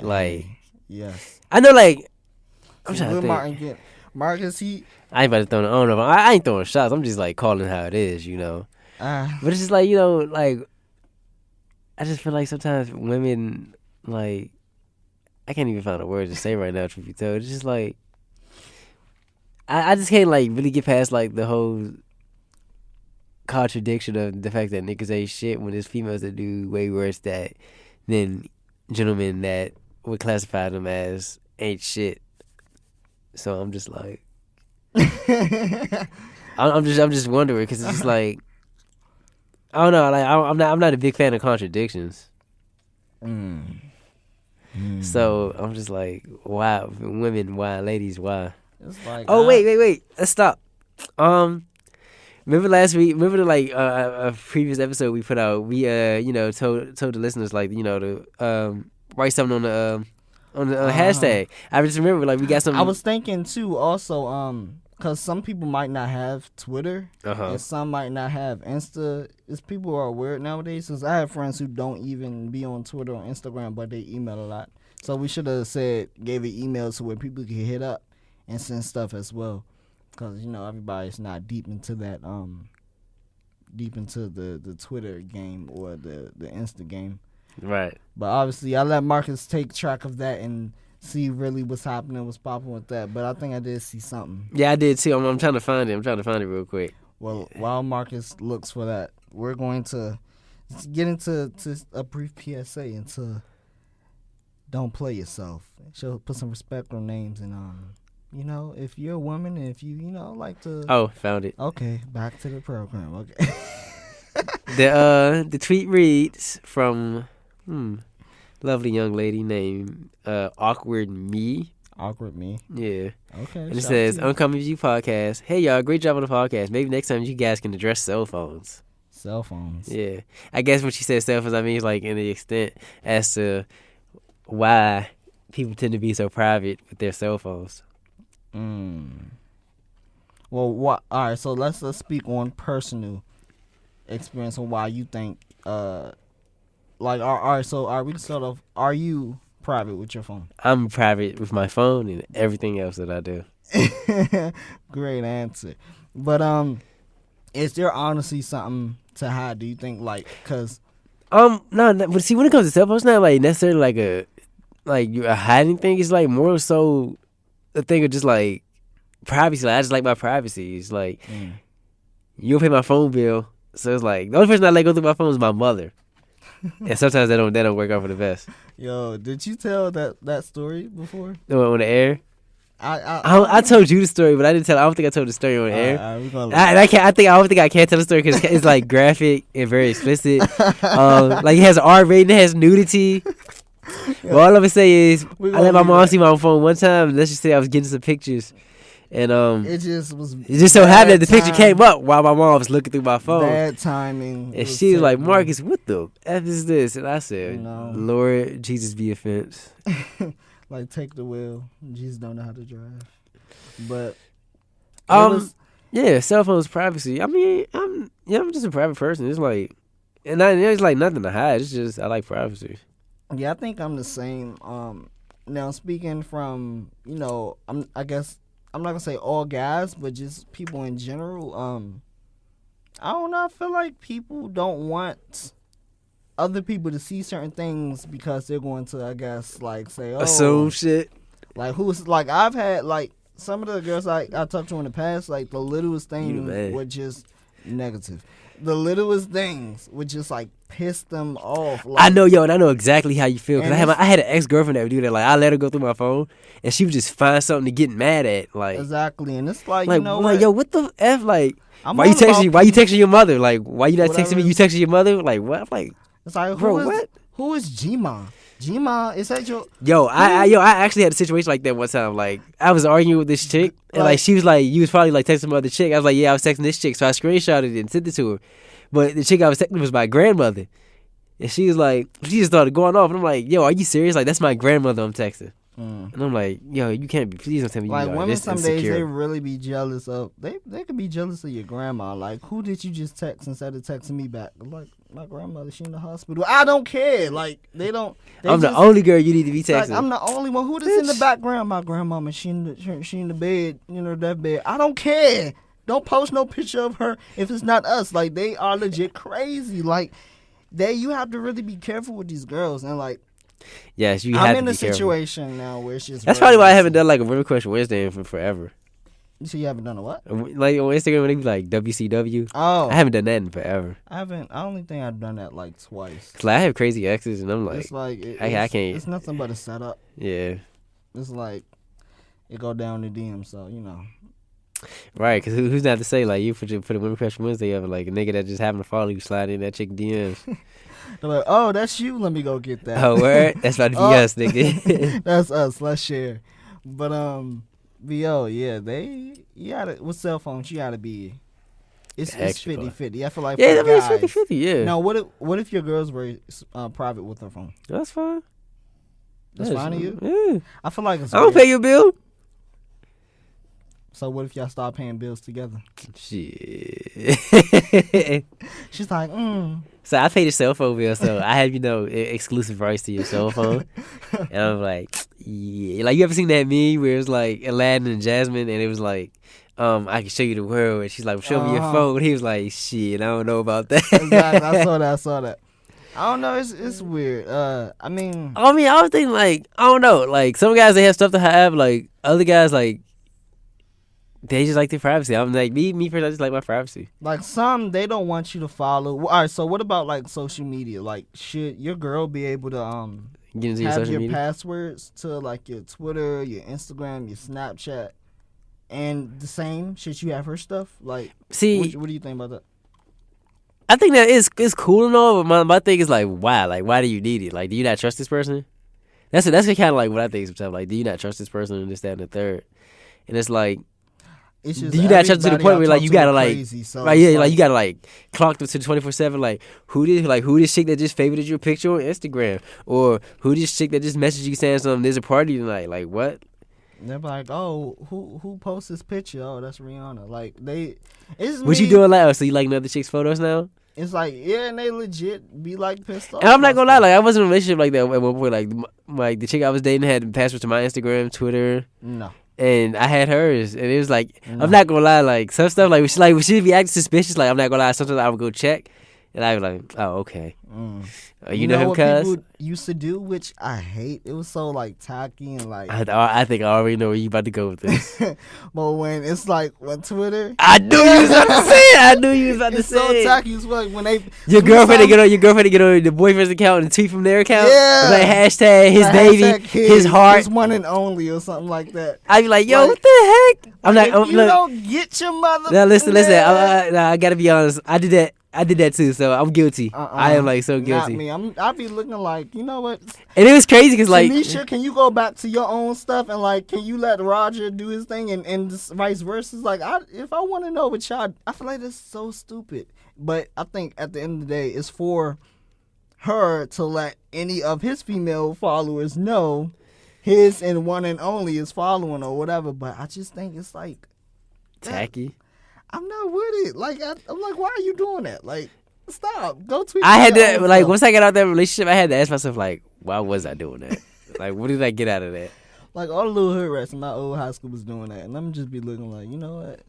Like yes, I know, like I'm trying to think. Marcus, I ain't about to throw no. I don't know. I ain't throwing shots. I'm just like calling how it is, you know. But it's just like, you know, like I just feel like sometimes women, like I can't even find a word to say right now. Truth be told, it's just like I just can't like really get past like the whole contradiction of the fact that niggas ain't shit when there's females that do way worse than gentlemen that would classify them as ain't shit. So I'm just like, I'm just wondering because it's just like, I don't know, like I'm not a big fan of contradictions. So I'm just like, why women? Why ladies? Why? It's like, wait, let's stop. Remember last week? Remember a previous episode we put out? We told the listeners like to write something on the hashtag. I just remember like we got something. I was thinking too also because some people might not have Twitter and some might not have Insta. It's people who are weird nowadays. Since I have friends who don't even be on Twitter or Instagram, but they email a lot. So we should have gave an email to where people could hit up and send stuff as well. Because everybody's not deep into that deep into the Twitter game or the Insta game. Right. But obviously, I let Marcus take track of that and see really what's happening, what's popping with that. But I think I did see something. Yeah, I did too. I'm trying to find it. I'm trying to find it real quick. Well, while Marcus looks for that, we're going to get into a brief PSA into don't play yourself. She'll put some respect on names and if you're a woman and if you like to. Oh, found it. Okay, back to the program. Okay. The tweet reads from lovely young lady named Awkward Me. Awkward Me. Yeah. Okay. And it says, Uncommon View Podcast. Hey, y'all, great job on the podcast. Maybe next time you guys can address cell phones. Cell phones. Yeah. I guess when she says cell phones, I mean, it's like in the extent as to why people tend to be so private with their cell phones. Well, what? All right, so let's speak on personal experience on why you think all right, so we can start off, are you private with your phone? I'm private with my phone and everything else that I do. Great answer. But is there honestly something to hide, do you think? Like, cause no, but see, when it comes to cell phones, it's not like necessarily like a hiding thing. It's like more so a thing of just like privacy. Like, I just like my privacy. It's like you don't pay my phone bill, so it's like the only person I let go through my phone is my mother. And sometimes that don't work out for the best. Yo, did you tell that story before? No, on the air. I told you the story, but I didn't tell. I don't think I told the story on the air. We're gonna I don't think I can tell the story because it's like graphic and very explicit. Like it has an R rating, it has nudity. But all I'm gonna say is I let my mom see my phone one time. Let's just say I was getting some pictures, And It just was. it just so happened that the picture bad came up while my mom was looking through my phone. Bad timing. It And she was like, terrible. Marcus, what the F is this? And I said, No. Lord Jesus be offense. Like, take the wheel. Jesus don't know how to drive. But it Um, was, Yeah, cell phones privacy. I mean, I'm just a private person. It's like, and there's like nothing to hide. It's just I like privacy. yeah, I think I'm the same. Now speaking from, I guess I'm not gonna say all guys, but just people in general. I don't know. I feel like people don't want other people to see certain things because they're going to, I guess, like say, oh, Assume shit. like who's like I've had like some of the girls I talked to in the past, like the littlest You thing man. were just negative. The littlest things would just like piss them off. Like, I know, yo, and I know exactly how you feel. Cause And I had an ex girlfriend that would do that. Like I let her go through my phone, and she would just find something to get mad at. Like, exactly, and it's like, like, you know like, what? yo, what the F? Like, I'm why you all about texting? Why you peace. texting your mother? Like, why you not texting me? Whatever. You texting your mother? Like, what? I'm like, It's like, bro, what? Who is G-Ma? G-Ma, is that your... Yo, I actually had a situation like that one time. Like, I was arguing with this chick, and like she was like, you was probably like texting some other chick. I was like, yeah, I was texting this chick, so I screenshotted it and sent it to her. But the chick I was texting was my grandmother, and she was like, she just started going off, and I'm like, yo, are you serious? Like, that's my grandmother I'm texting, and I'm like, yo, you can't be. Please don't tell me Like, you are women this some days, insecure. they really be jealous of... They could be jealous of your grandma. Like, who did you just text instead of texting me back? Like, my grandmother, she in the hospital. I don't care. Like, they don't... They I'm the just- only girl you need to be texting. Like, I'm the only one. Who this in the background? My grandmama. She in the bed. That bed. I don't care. Don't post no picture of her if it's not us. Like, they are legit crazy. Like, you have to really be careful with these girls. And like, Yes, you have I'm to in be a careful. situation now where it's just. That's very probably why I haven't messy. done like a Women Question Wednesday in forever. So you haven't done a what? Like on Instagram when they be like WCW. Oh, I haven't done that in forever. I only think I've done that like twice. Cause like, I have crazy exes and I'm like, It's like I can't. It's nothing but a setup. Yeah, It's like it go down the DM. So right. Cause who's not to say like you put a Women Question Wednesday up like a nigga that just happened to follow you slide in that chick DMs. they're like, oh, that's you. Let me go get that. Oh, word? That's about to be Oh. us, nigga. That's us. Let's share. But VO, yeah, with cell phones, you gotta be. It's Extra 50-50. I feel like Yeah, for I mean, it's guys. 50-50, yeah. Now, what if your girl's very private with her phone? That's fine. That's fine to you. Yeah. I feel like it's. I don't weird. pay your bill. So what if y'all start paying bills together? Shit. She's like, So I pay the cell phone bill, so I have, exclusive rights to your cell phone. And I'm like, yeah. Like, you ever seen that meme where it was like Aladdin and Jasmine, and it was like, I can show you the world. And she's like, show me your Uh-huh. phone. And he was like, shit, I don't know about that. exactly. I saw that. I don't know. It's weird. I mean, I was thinking, like, I don't know. Like, some guys, they have stuff to have. Like, other guys, like, they just like their privacy. I'm like, me personally, I just like my privacy. like some they don't want you to follow. All right. So what about like social media? Like, should your girl be able to Get into your have social your media. passwords to like your Twitter, your Instagram, your Snapchat, and the same? Should you have her stuff? Like, See, what do you think about that? I think that it's cool and all, but my thing is like, why? Like, why do you need it? Like, do you not trust this person? That's kind of like what I think sometimes. Like, do you not trust this person and this, that, and the third? And it's like, It's just do you not trust to the everybody point I where like talk you to gotta are like, crazy, so right? it's Yeah, like you gotta like clock them to the 24/7. Like, who this chick that just favorited your picture on Instagram, or who this chick that just messaged you saying something? There's a party tonight. Like, what? They're like, oh, who posts this picture? Oh, that's Rihanna. Like it's What me. you doing like? Oh, so you liking other chicks' photos now? It's like, yeah, and they legit be like pissed off. And I'm not gonna lie, about like I was in a relationship like that at one point. Like the chick I was dating had passwords to my Instagram, Twitter, stuff. No. and I had hers. And it was like, No. I'm not gonna lie, like some stuff like we should be acting suspicious. Like I'm not gonna lie, sometimes I would go check, and I was like, oh okay, you know him, what cuz. people used to do, which I hate. It was so like tacky and like. I think I already know where you about to go with this. But when it's like when Twitter, I knew you was about to say it. I knew you was about to it's so say it. tacky. It's like when they Your girlfriend to something- get on the boyfriend's account and tweet from their account. Yeah. Like hashtag his like, baby, hashtag kid, his heart. his one and only, or something like that. I'd be like, yo, Like- what the heck? I'm If not. you look, don't get your mother. now listen. man. I gotta be honest. I did that. I did that too, so I'm guilty. I am like so guilty. Not me. I be looking like, you know what? And it was crazy because like, Tanisha, can you go back to your own stuff and like, can you let Roger do his thing and just vice versa? It's like, if I want to know what y'all, I feel like that's so stupid. But I think at the end of the day, it's for her to let any of his female followers know his and one and only is following or whatever. But I just think it's like tacky. I'm not with it. Like I'm like, why are you doing that? Like, stop. Go tweet. I had your to own like stuff. once I got out that relationship, I had to ask myself like, why was I doing that? Like, what did I get out of that? Like all the little hood rats in my old high school was doing that, and I'm just be looking like, you know what?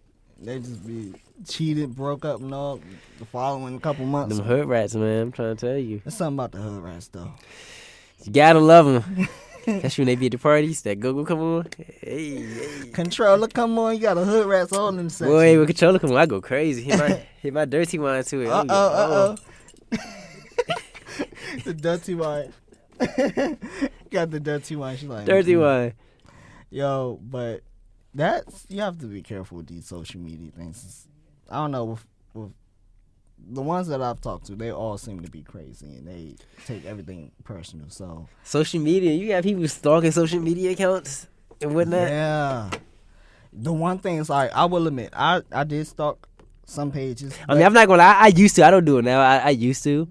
They just be cheated, broke up, and all the following couple months. Them hood rats, man. I'm trying to tell you. There's something about the hood rats though. You gotta love them. That's when they be at the parties. That go come on. Hey. Controller, come on, you got a hood rats all in the section. Boy, when controller come on, I go crazy. Hit my dirty wine to it. The dirty wine. Got the dirty wine. She's like Dirty wine. Yo, but that's, you have to be careful with these social media things. I don't know, with the ones that I've talked to, they all seem to be crazy and they take everything personal. So Social media, you got people stalking social media accounts and whatnot. yeah, the one thing is like, I will admit, I did stalk some pages. I mean, I'm not gonna lie. I used to. I don't do it now. I used to,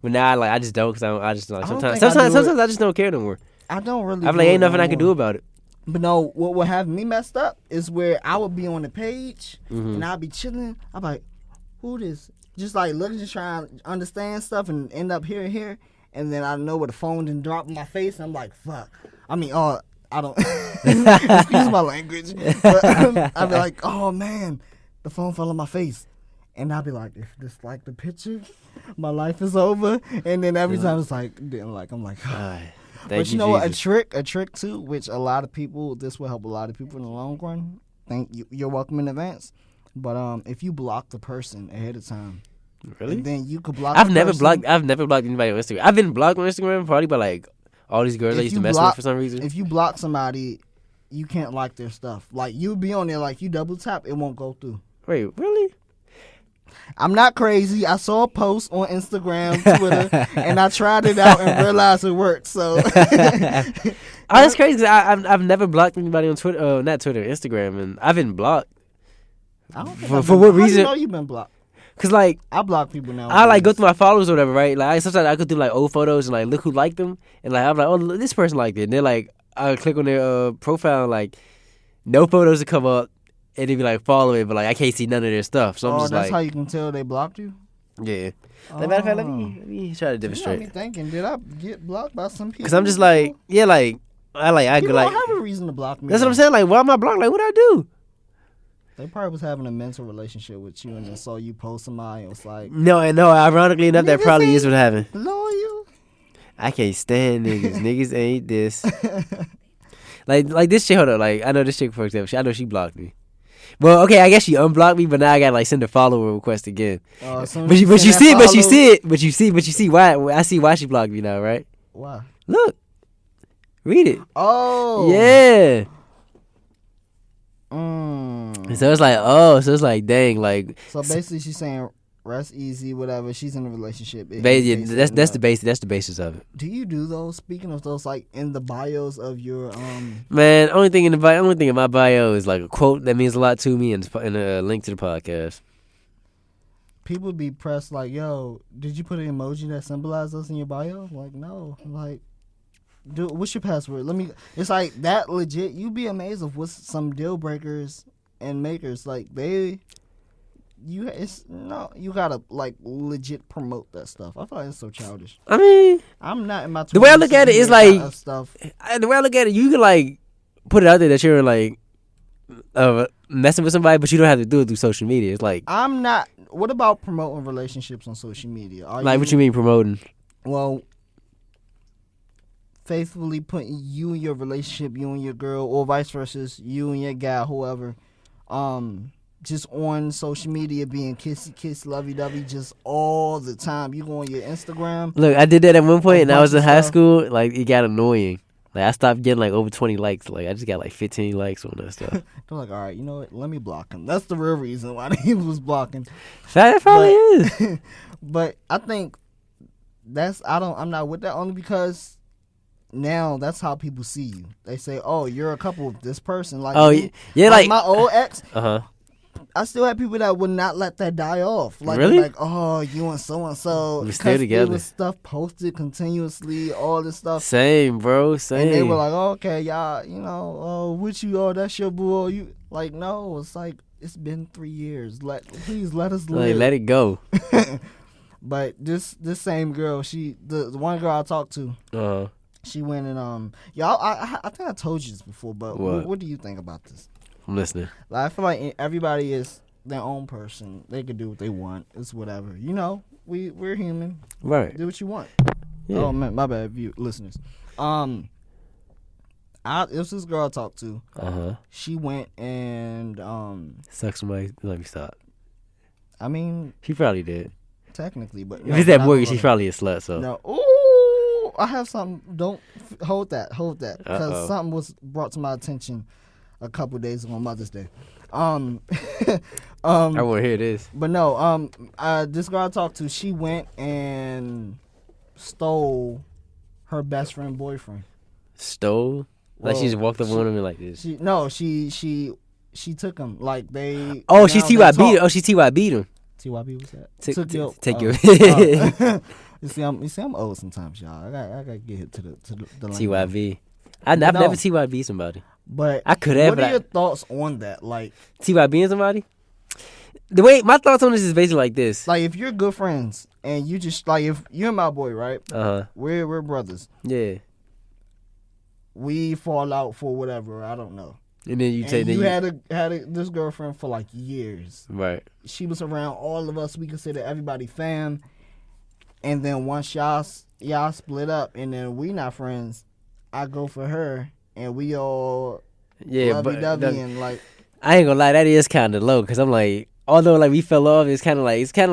but now I just don't. Cause I just like I don't sometimes. think I do Sometimes I just don't care no more. I don't really. I'm like, ain't nothing I can do about it. But no, what would have me messed up is where I would be on the page Mm-hmm. and I'd be chilling. I'm like, who this? Just like looking, just trying to understand stuff and end up here. And then I know where the phone didn't drop in my face. And I'm like, fuck. I mean, I don't. Excuse my language. But I'd be like, oh man, the phone fell in my face. And I'd be like, if this like the picture, my life is over. And then every time it's like, I'm like, but you know what? A trick too, which a lot of people, this will help a lot of people in the long run. Thank you. You're welcome in advance. But if you block the person ahead of time, Really? then you could block. I've the never person. blocked anybody on Instagram. I've been blocked on Instagram probably by like all these girls I used to mess with for some reason. If you block somebody, you can't like their stuff. Like you'll be on there, like you double tap, it won't go through. Wait, really? I'm not crazy. I saw a post on Instagram, Twitter, and I tried it out and realized it worked. So, Oh, that's crazy. 'Cause I've never blocked anybody on Twitter. Not Twitter, Instagram, and I've been blocked. I don't think For I've what been- How reason? you know you've been blocked? Cause like I block people now. I like go through my followers or whatever, right? Like sometimes I go through like old photos and like look who liked them, and like I'm like, oh, look, this person liked it. And they're like, I click on their profile, and like no photos to come up, and they be like follow it, but like I can't see none of their stuff. So I'm just that's like, how you can tell they blocked you. yeah. Like, matter of fact, let me try to You got demonstrate. me thinking, did I get blocked by some people? Cause I'm just like, yeah, like I go people like. don't have a reason to block me. That's what I'm though. saying. Like, why am I blocked? Like, what I do? They probably was having a mental relationship with you and then saw you post somebody and was like, No. Ironically enough, that Niggas probably is ain't- what happened. loyal. I can't stand niggas. Niggas ain't this. Like this chick. Hold up. Like I know this chick for example. I know she blocked me. Well, okay, I guess she unblocked me, but now I gotta like send a follow request again. So But you see why I see why she blocked me now, right? Why? Look, read it. Oh. Yeah. Mm. So it's like, oh, so it's like, dang, like, So basically, she's saying rest easy, whatever. She's in a relationship. that's the basis of it. Do you do those? Speaking of those, like in the bios of your Man, only thing in my bio is like a quote that means a lot to me and a link to the podcast. people be pressed like, yo, did you put an emoji that symbolizes us in your bio? Like, no. Like, dude, what's your password? Let me. It's like that legit. You'd be amazed of what's some deal breakers and makers. Like you gotta like legit promote that stuff. I feel like it's so childish. I mean, I'm not in my. The way I look at it is like- stuff. the way I look at it, you can like put it out there that you're like messing with somebody, but you don't have to do it through social media. It's like, I'm not. What about promoting relationships on social media? what you mean promoting? Well, faithfully putting you and your relationship, you and your girl, or vice versa, you and your guy, whoever, just on social media being kissy, lovey-dovey, just all the time. You go on your Instagram. Look, I did that at one point, and I was in high stuff. school. Like, it got annoying. Like I stopped getting like over 20 likes. Like I just got like 15 likes on that stuff. They're like, all right, you know what? Let me block him. That's the real reason why he was blocking. That probably is. But I think I'm not with that only because now that's how people see you. They say, oh, you're a couple with this person. Like, Oh yeah, like my old ex. uh-huh. I still had people that would not let that die off. Like, Really? like, oh, you and so and so. We stay together. There was stuff posted continuously, all this stuff. Same, bro. Same. And they were like, oh, okay, y'all, you know, what you, oh, that's your boo. You like, no, it's like it's been 3 years. Please let us live. Like let it go. But this same girl, the one girl I talked to, Uh-huh. she went and y'all. I think I told you this before, but what do you think about this? I'm listening. Like, I feel like everybody is their own person. They can do what they want. It's whatever. You know, we're human. Right. Do what you want. Yeah. Oh man, my bad, listeners. It was this girl I talked to. Uh-huh. She went and Suck somebody. Let me stop. I mean, She probably did. technically, but If it's that mortgage, she's probably a slut. So. no. Ooh, I have something. Don't hold that because Uh-oh. something was brought to my attention a couple days ago on Mother's Day. I want to hear this. But no, this girl I talked to, she went and stole her best friend boyfriend. Stole? Like she just walked up on him and like this. She took him. Like they. Oh, she now TY they beat him. talk. Oh, she TY beat him. TYB was that? Take your You see, I'm old sometimes, y'all. I got to get hit to the line. TYB. I've never TYB somebody. But I could have. What are your thoughts on that? Like TYB somebody? The way my thoughts on this is basically like this. Like if you're good friends and you just like if you're my boy, right? Uh-huh. We're brothers. Yeah. We fall out for whatever, I don't know. And then you And take you had this girlfriend for like years. right. She was around all of us. We consider everybody fam. And then once y'all split up, and then we not friends, I go for her, and we all Yeah, lovey-dovey and like. I ain't gonna lie, that is kind of low because I'm like, although like we fell off, it's kind of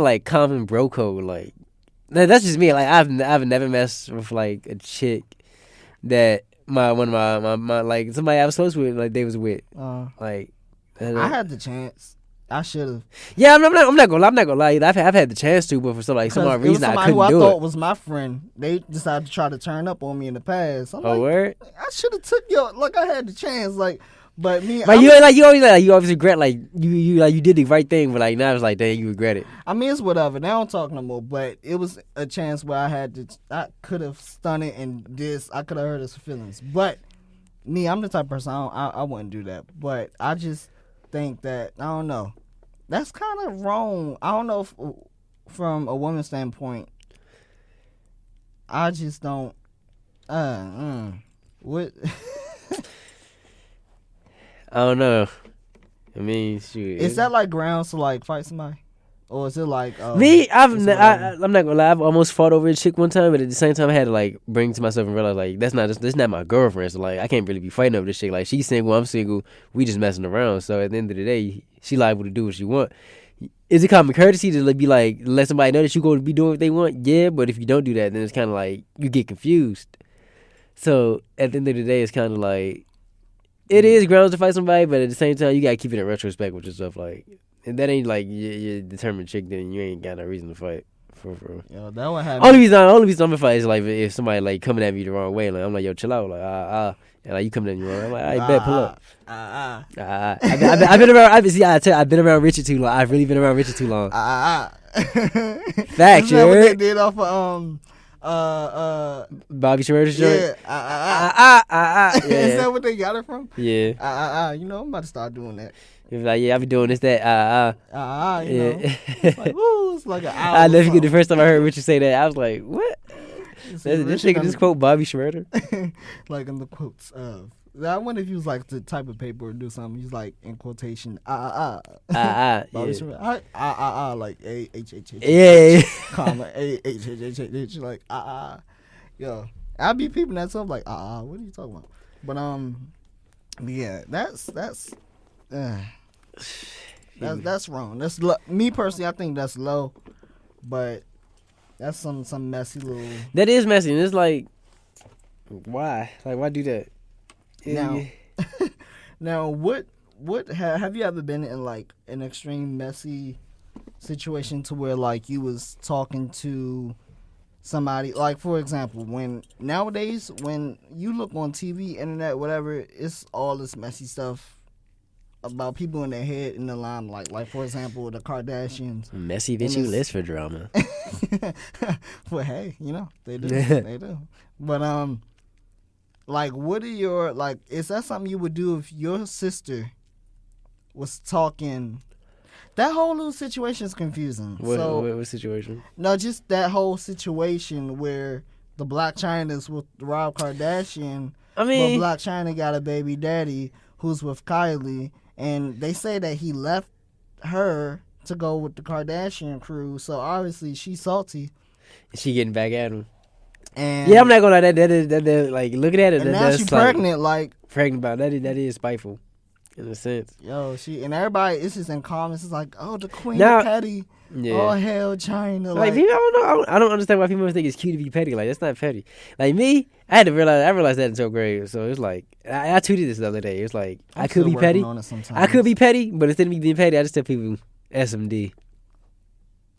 like common bro code. Like that's just me. Like I've never messed with like a chick that my like somebody I was close with, like they was with. Like I had the chance. I should have. Yeah, I'm not gonna lie. I've had the chance to, but for some reason I couldn't who I do thought it. was my friend. They decided to try to turn up on me in the past. I'm Oh, like, word? I should have took your. Like I had the chance. Like, but me. Like you always regret like you did the right thing, but like now it's like dang you regret it. I mean, it's whatever. They don't talk no more. But it was a chance where I could have stunned it and I could have hurt his feelings. But me, I'm the type of person I wouldn't do that. But I just think that I don't know. That's kind of wrong. I don't know if from a woman's standpoint. I just don't. What? I don't know. I mean, shoot. Is that like grounds to like fight somebody, or is it like Me? it's whatever? I'm not gonna lie. I've almost fought over a chick one time, but at the same time, I had to like bring to myself and realize like that's not my girlfriend. So like I can't really be fighting over this chick. Like she's single, I'm single. We just messing around. So at the end of the day, she liable to do what she want. Is it common courtesy to like, be like let somebody know that you going to be doing what they want? Yeah, but if you don't do that, then it's kind of like you get confused. So at the end of the day, it's kind of like it is grounds to fight somebody, but at the same time, you gotta keep it in retrospect with yourself. Like, and that ain't like you're determined chick, then you ain't got no reason to fight. For real. Yo, that would happen. Only reason I'm gonna fight is like if somebody like coming at me the wrong way. Like I'm like, yo, chill out. Like and like you coming at me wrong. I'm like, I bet pull up. I've been around. I've been around Richard too long. I've really been around Richard too long. Facts, you you what they heard? did off of Bobby Schmurder's joint. Yeah, Yeah. Is that what they got it from? Yeah. You know, I'm about to start doing that. He was like, yeah, I be doing this, that. You know, Yeah. it's like, ooh, it's like an hour. I never forget the first time I heard Richard say that. I was like, what? This nigga just quote Bobby Schmurder. Like in the quotes of. I wonder if he was like the type of paper or do something. He's like in quotation. Bobby Yeah. Schmurder. Like H. Yeah. Comma H. Like Yo, I be peeping that stuff like what are you talking about? But yeah, that's wrong. That's me personally. I think that's low, but that's some messy little. That is messy. And it's like, Why? Like, why do that? Now, now, what have you ever been in like an extreme messy situation to where like you was talking to somebody, like for example, when nowadays when you look on TV, internet, whatever, it's all this messy stuff about people in their head in the limelight. Like for example, the Kardashians. Messy bitch, you list for drama. Well, hey, you know they do, they do. But like, what are your like? Is that something you would do if your sister was talking? That whole little situation is confusing. What situation? No, just that whole situation where the Black China's with Rob Kardashian. I mean, but Black China got a baby daddy who's with Kylie, and they say that he left her to go with the Kardashian crew. So obviously she's salty. She getting back at him. And yeah, I'm not gonna lie. That like looking at it, and now she's pregnant. Like pregnant about that is spiteful, in a sense. Yo, and everybody, it's just in comments. It's like, oh, the queen now, of petty. Yeah. Oh hell, China. Like people, I don't know. I don't understand why people think it's cute to be petty. Like that's not petty. Like me, I realized that in 12th grade. So it's like I tweeted this the other day. It's like I could be petty. I could be petty, but instead of me being petty, I just tell people SMD.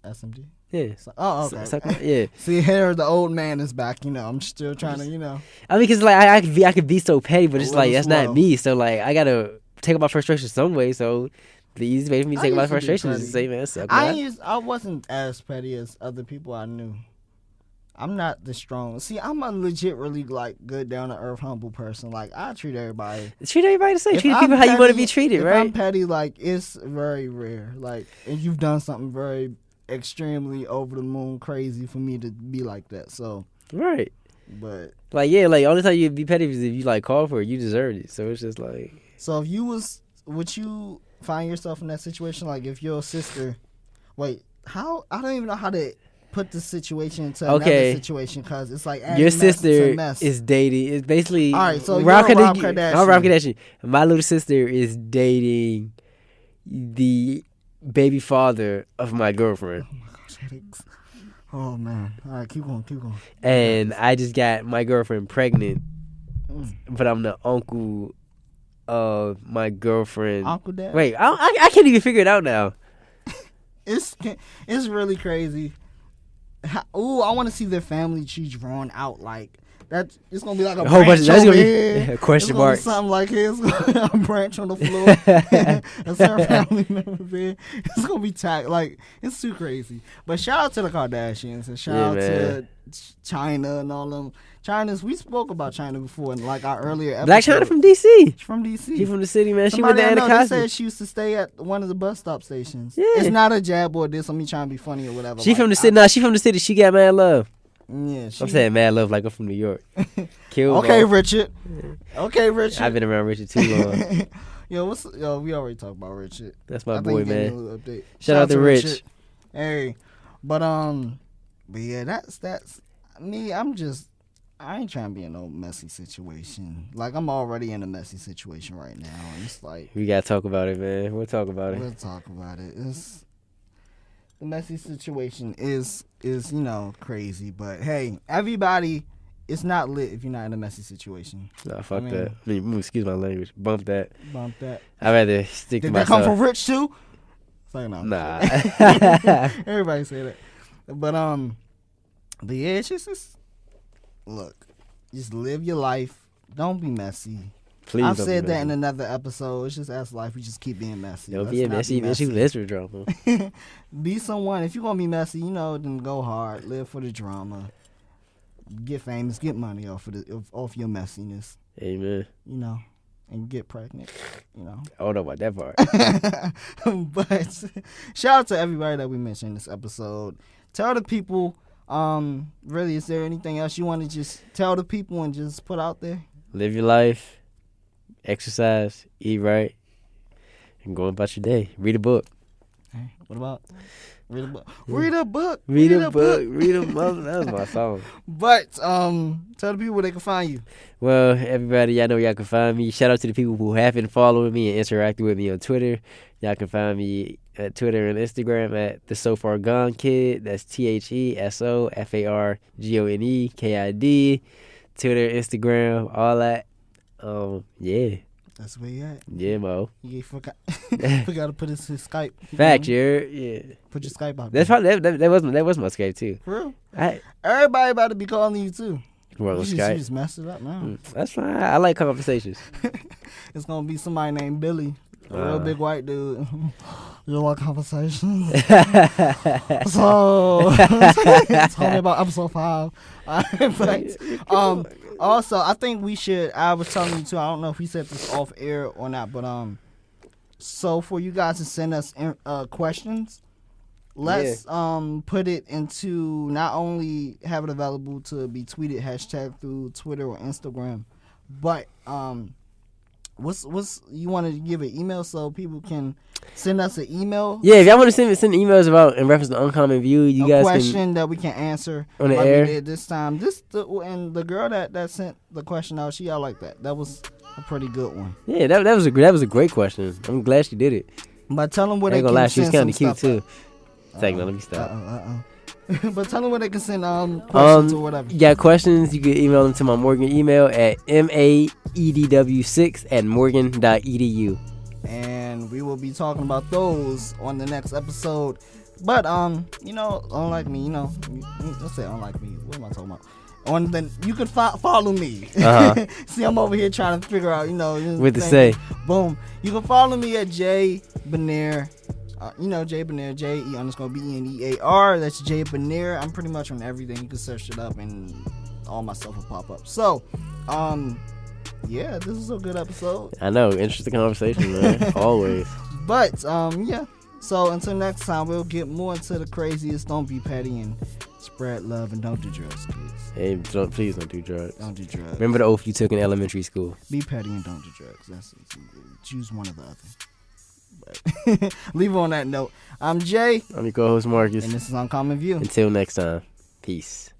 SMD. Yeah. So, oh, okay. Yeah. See, here the old man is back. You know, I'm still trying to, you know. I mean, cause like I could be so petty, but it's like that's not me. So like I gotta take out my frustration some way. So the easiest way for me to take out my frustration is to say, man, suck. I wasn't as petty as other people I knew. I'm not the strong. See, I'm a legit, really like good, down to earth, humble person. Like I treat everybody the same. Treat people how you want to be treated, if right? I'm petty, like it's very rare. Like, and you've done something very extremely over the moon crazy for me to be like that. So right. But like yeah, like only time you'd be petty is if you like call for it, you deserved it. So it's just like. So if you would you find yourself in that situation? Like if your sister, I don't even know how to put the situation into another situation because it's like your sister is dating. It's basically all right. So Rob Kardashian. I'm Rob Kardashian. My little sister is dating the baby father of my girlfriend. Oh my gosh, headaches. Oh man. All right, keep going. And I just got my girlfriend pregnant, but I'm the uncle of my girlfriend. Uncle Dad. Wait, I can't even figure it out now. It's really crazy. Ooh, I want to see their family tree drawn out like that. It's gonna be like a whole bunch. That's gonna be question mark. Something like here's a branch on the floor. That's our family member there. It's gonna be tagged. Like it's too crazy. But shout out to the Kardashians and shout out to China and all them. China's. We spoke about China before in like our earlier episode. Black China from DC. She's from DC. She from the city, man. Somebody she went to Anna Cosby. They said she used to stay at one of the bus stop stations. Yeah. It's not a jab or this. I'm me trying to be funny or whatever. She from the city. Nah, she from the city. She got mad love. Yeah, I'm saying mad love like I'm from New York. Okay, Richard. Okay, Richard. I've been around Richard too long. Yo, we already talked about Richard. That's my boy, man. Shout out to Rich. Hey, but yeah, that's me. I ain't trying to be in no messy situation. Like I'm already in a messy situation right now, and it's like we gotta talk about it, man. We'll talk about it. It's the messy situation is crazy, but hey, everybody, it's not lit if you're not in a messy situation. Nah, fuck that. I mean, excuse my language. Bump that. I'd rather stick to myself. Did that come from Rich too? Say no. Nah. Everybody say that, but yeah, it's just look, just live your life. Don't be messy. Please. I've said that in another episode. It's just as life. We just keep being messy. Don't be a messy bitch. You list for drama. Be someone. If you're gonna be messy, then go hard. Live for the drama. Get famous. Get money off your messiness. Amen. And get pregnant. I don't know about that part. But shout out to everybody that we mentioned in this episode. Tell the people. Really, is there anything else you want to just tell the people and just put out there? Live your life, exercise, eat right, and go about your day. Read a book. Hey, what about read a book? Read a book. Read a book. Read a book. That was my song. But tell the people where they can find you. Well, everybody, y'all know y'all can find me. Shout out to the people who have been following me and interacting with me on Twitter. Y'all can find me at Twitter and Instagram at the So Far Gone Kid. That's TheSoFarGone Kid. Twitter, Instagram, all that. Yeah. That's where you at. Yeah, Mo. You forgot to put his Skype. Fact, yeah. Put your Skype out. That's probably that was my Skype too. For real. I Everybody about to be calling you too. we're on You Skype. just messed it up now. That's fine. I like conversations. It's gonna be somebody named Billy, a real Uh. big white dude. You want conversations? So tell me about episode 5. But also I think we should. I was telling you too. I don't know if we said this off air or not, but so for you guys to send us questions, let's put it into, not only have it available to be tweeted hashtag through Twitter or Instagram, but what's you want to give an email so people can send us an email. Yeah, if y'all want to send emails about in reference to Uncommon View, you a guys question can that we can answer on the like air. we did this time. And the girl that sent the question out, I like that. That was a pretty good one. Yeah, that was a great question. I'm glad she did it. But tell them where I they ain't can gonna lie, she was send kind of some cute stuff too. Take no, let me stop. But tell them where they can send questions or whatever. You got questions? You can email them to my Morgan email at maedw6@morgan.edu. And we will be talking about those on the next episode. But unlike me, let's say unlike me. What am I talking about? You can follow me. Uh-huh. See, I'm over here trying to figure out, What to say? Boom. You can follow me at J Benear. J Benear, JE_BENEAR. That's J Benear. I'm pretty much on everything. You can search it up and all my stuff will pop up. So, yeah, this is a good episode. I know, interesting conversation, man. Always. But yeah. So until next time, we'll get more into the craziest. Don't be petty and spread love and don't do drugs, kids. Hey, please don't do drugs. Don't do drugs. Remember the oath you took in elementary school. Be petty and don't do drugs. Choose one or the other. But leave it on that note. I'm Jay. I'm your co-host Marcus. And this is Uncommon View. Until next time, peace.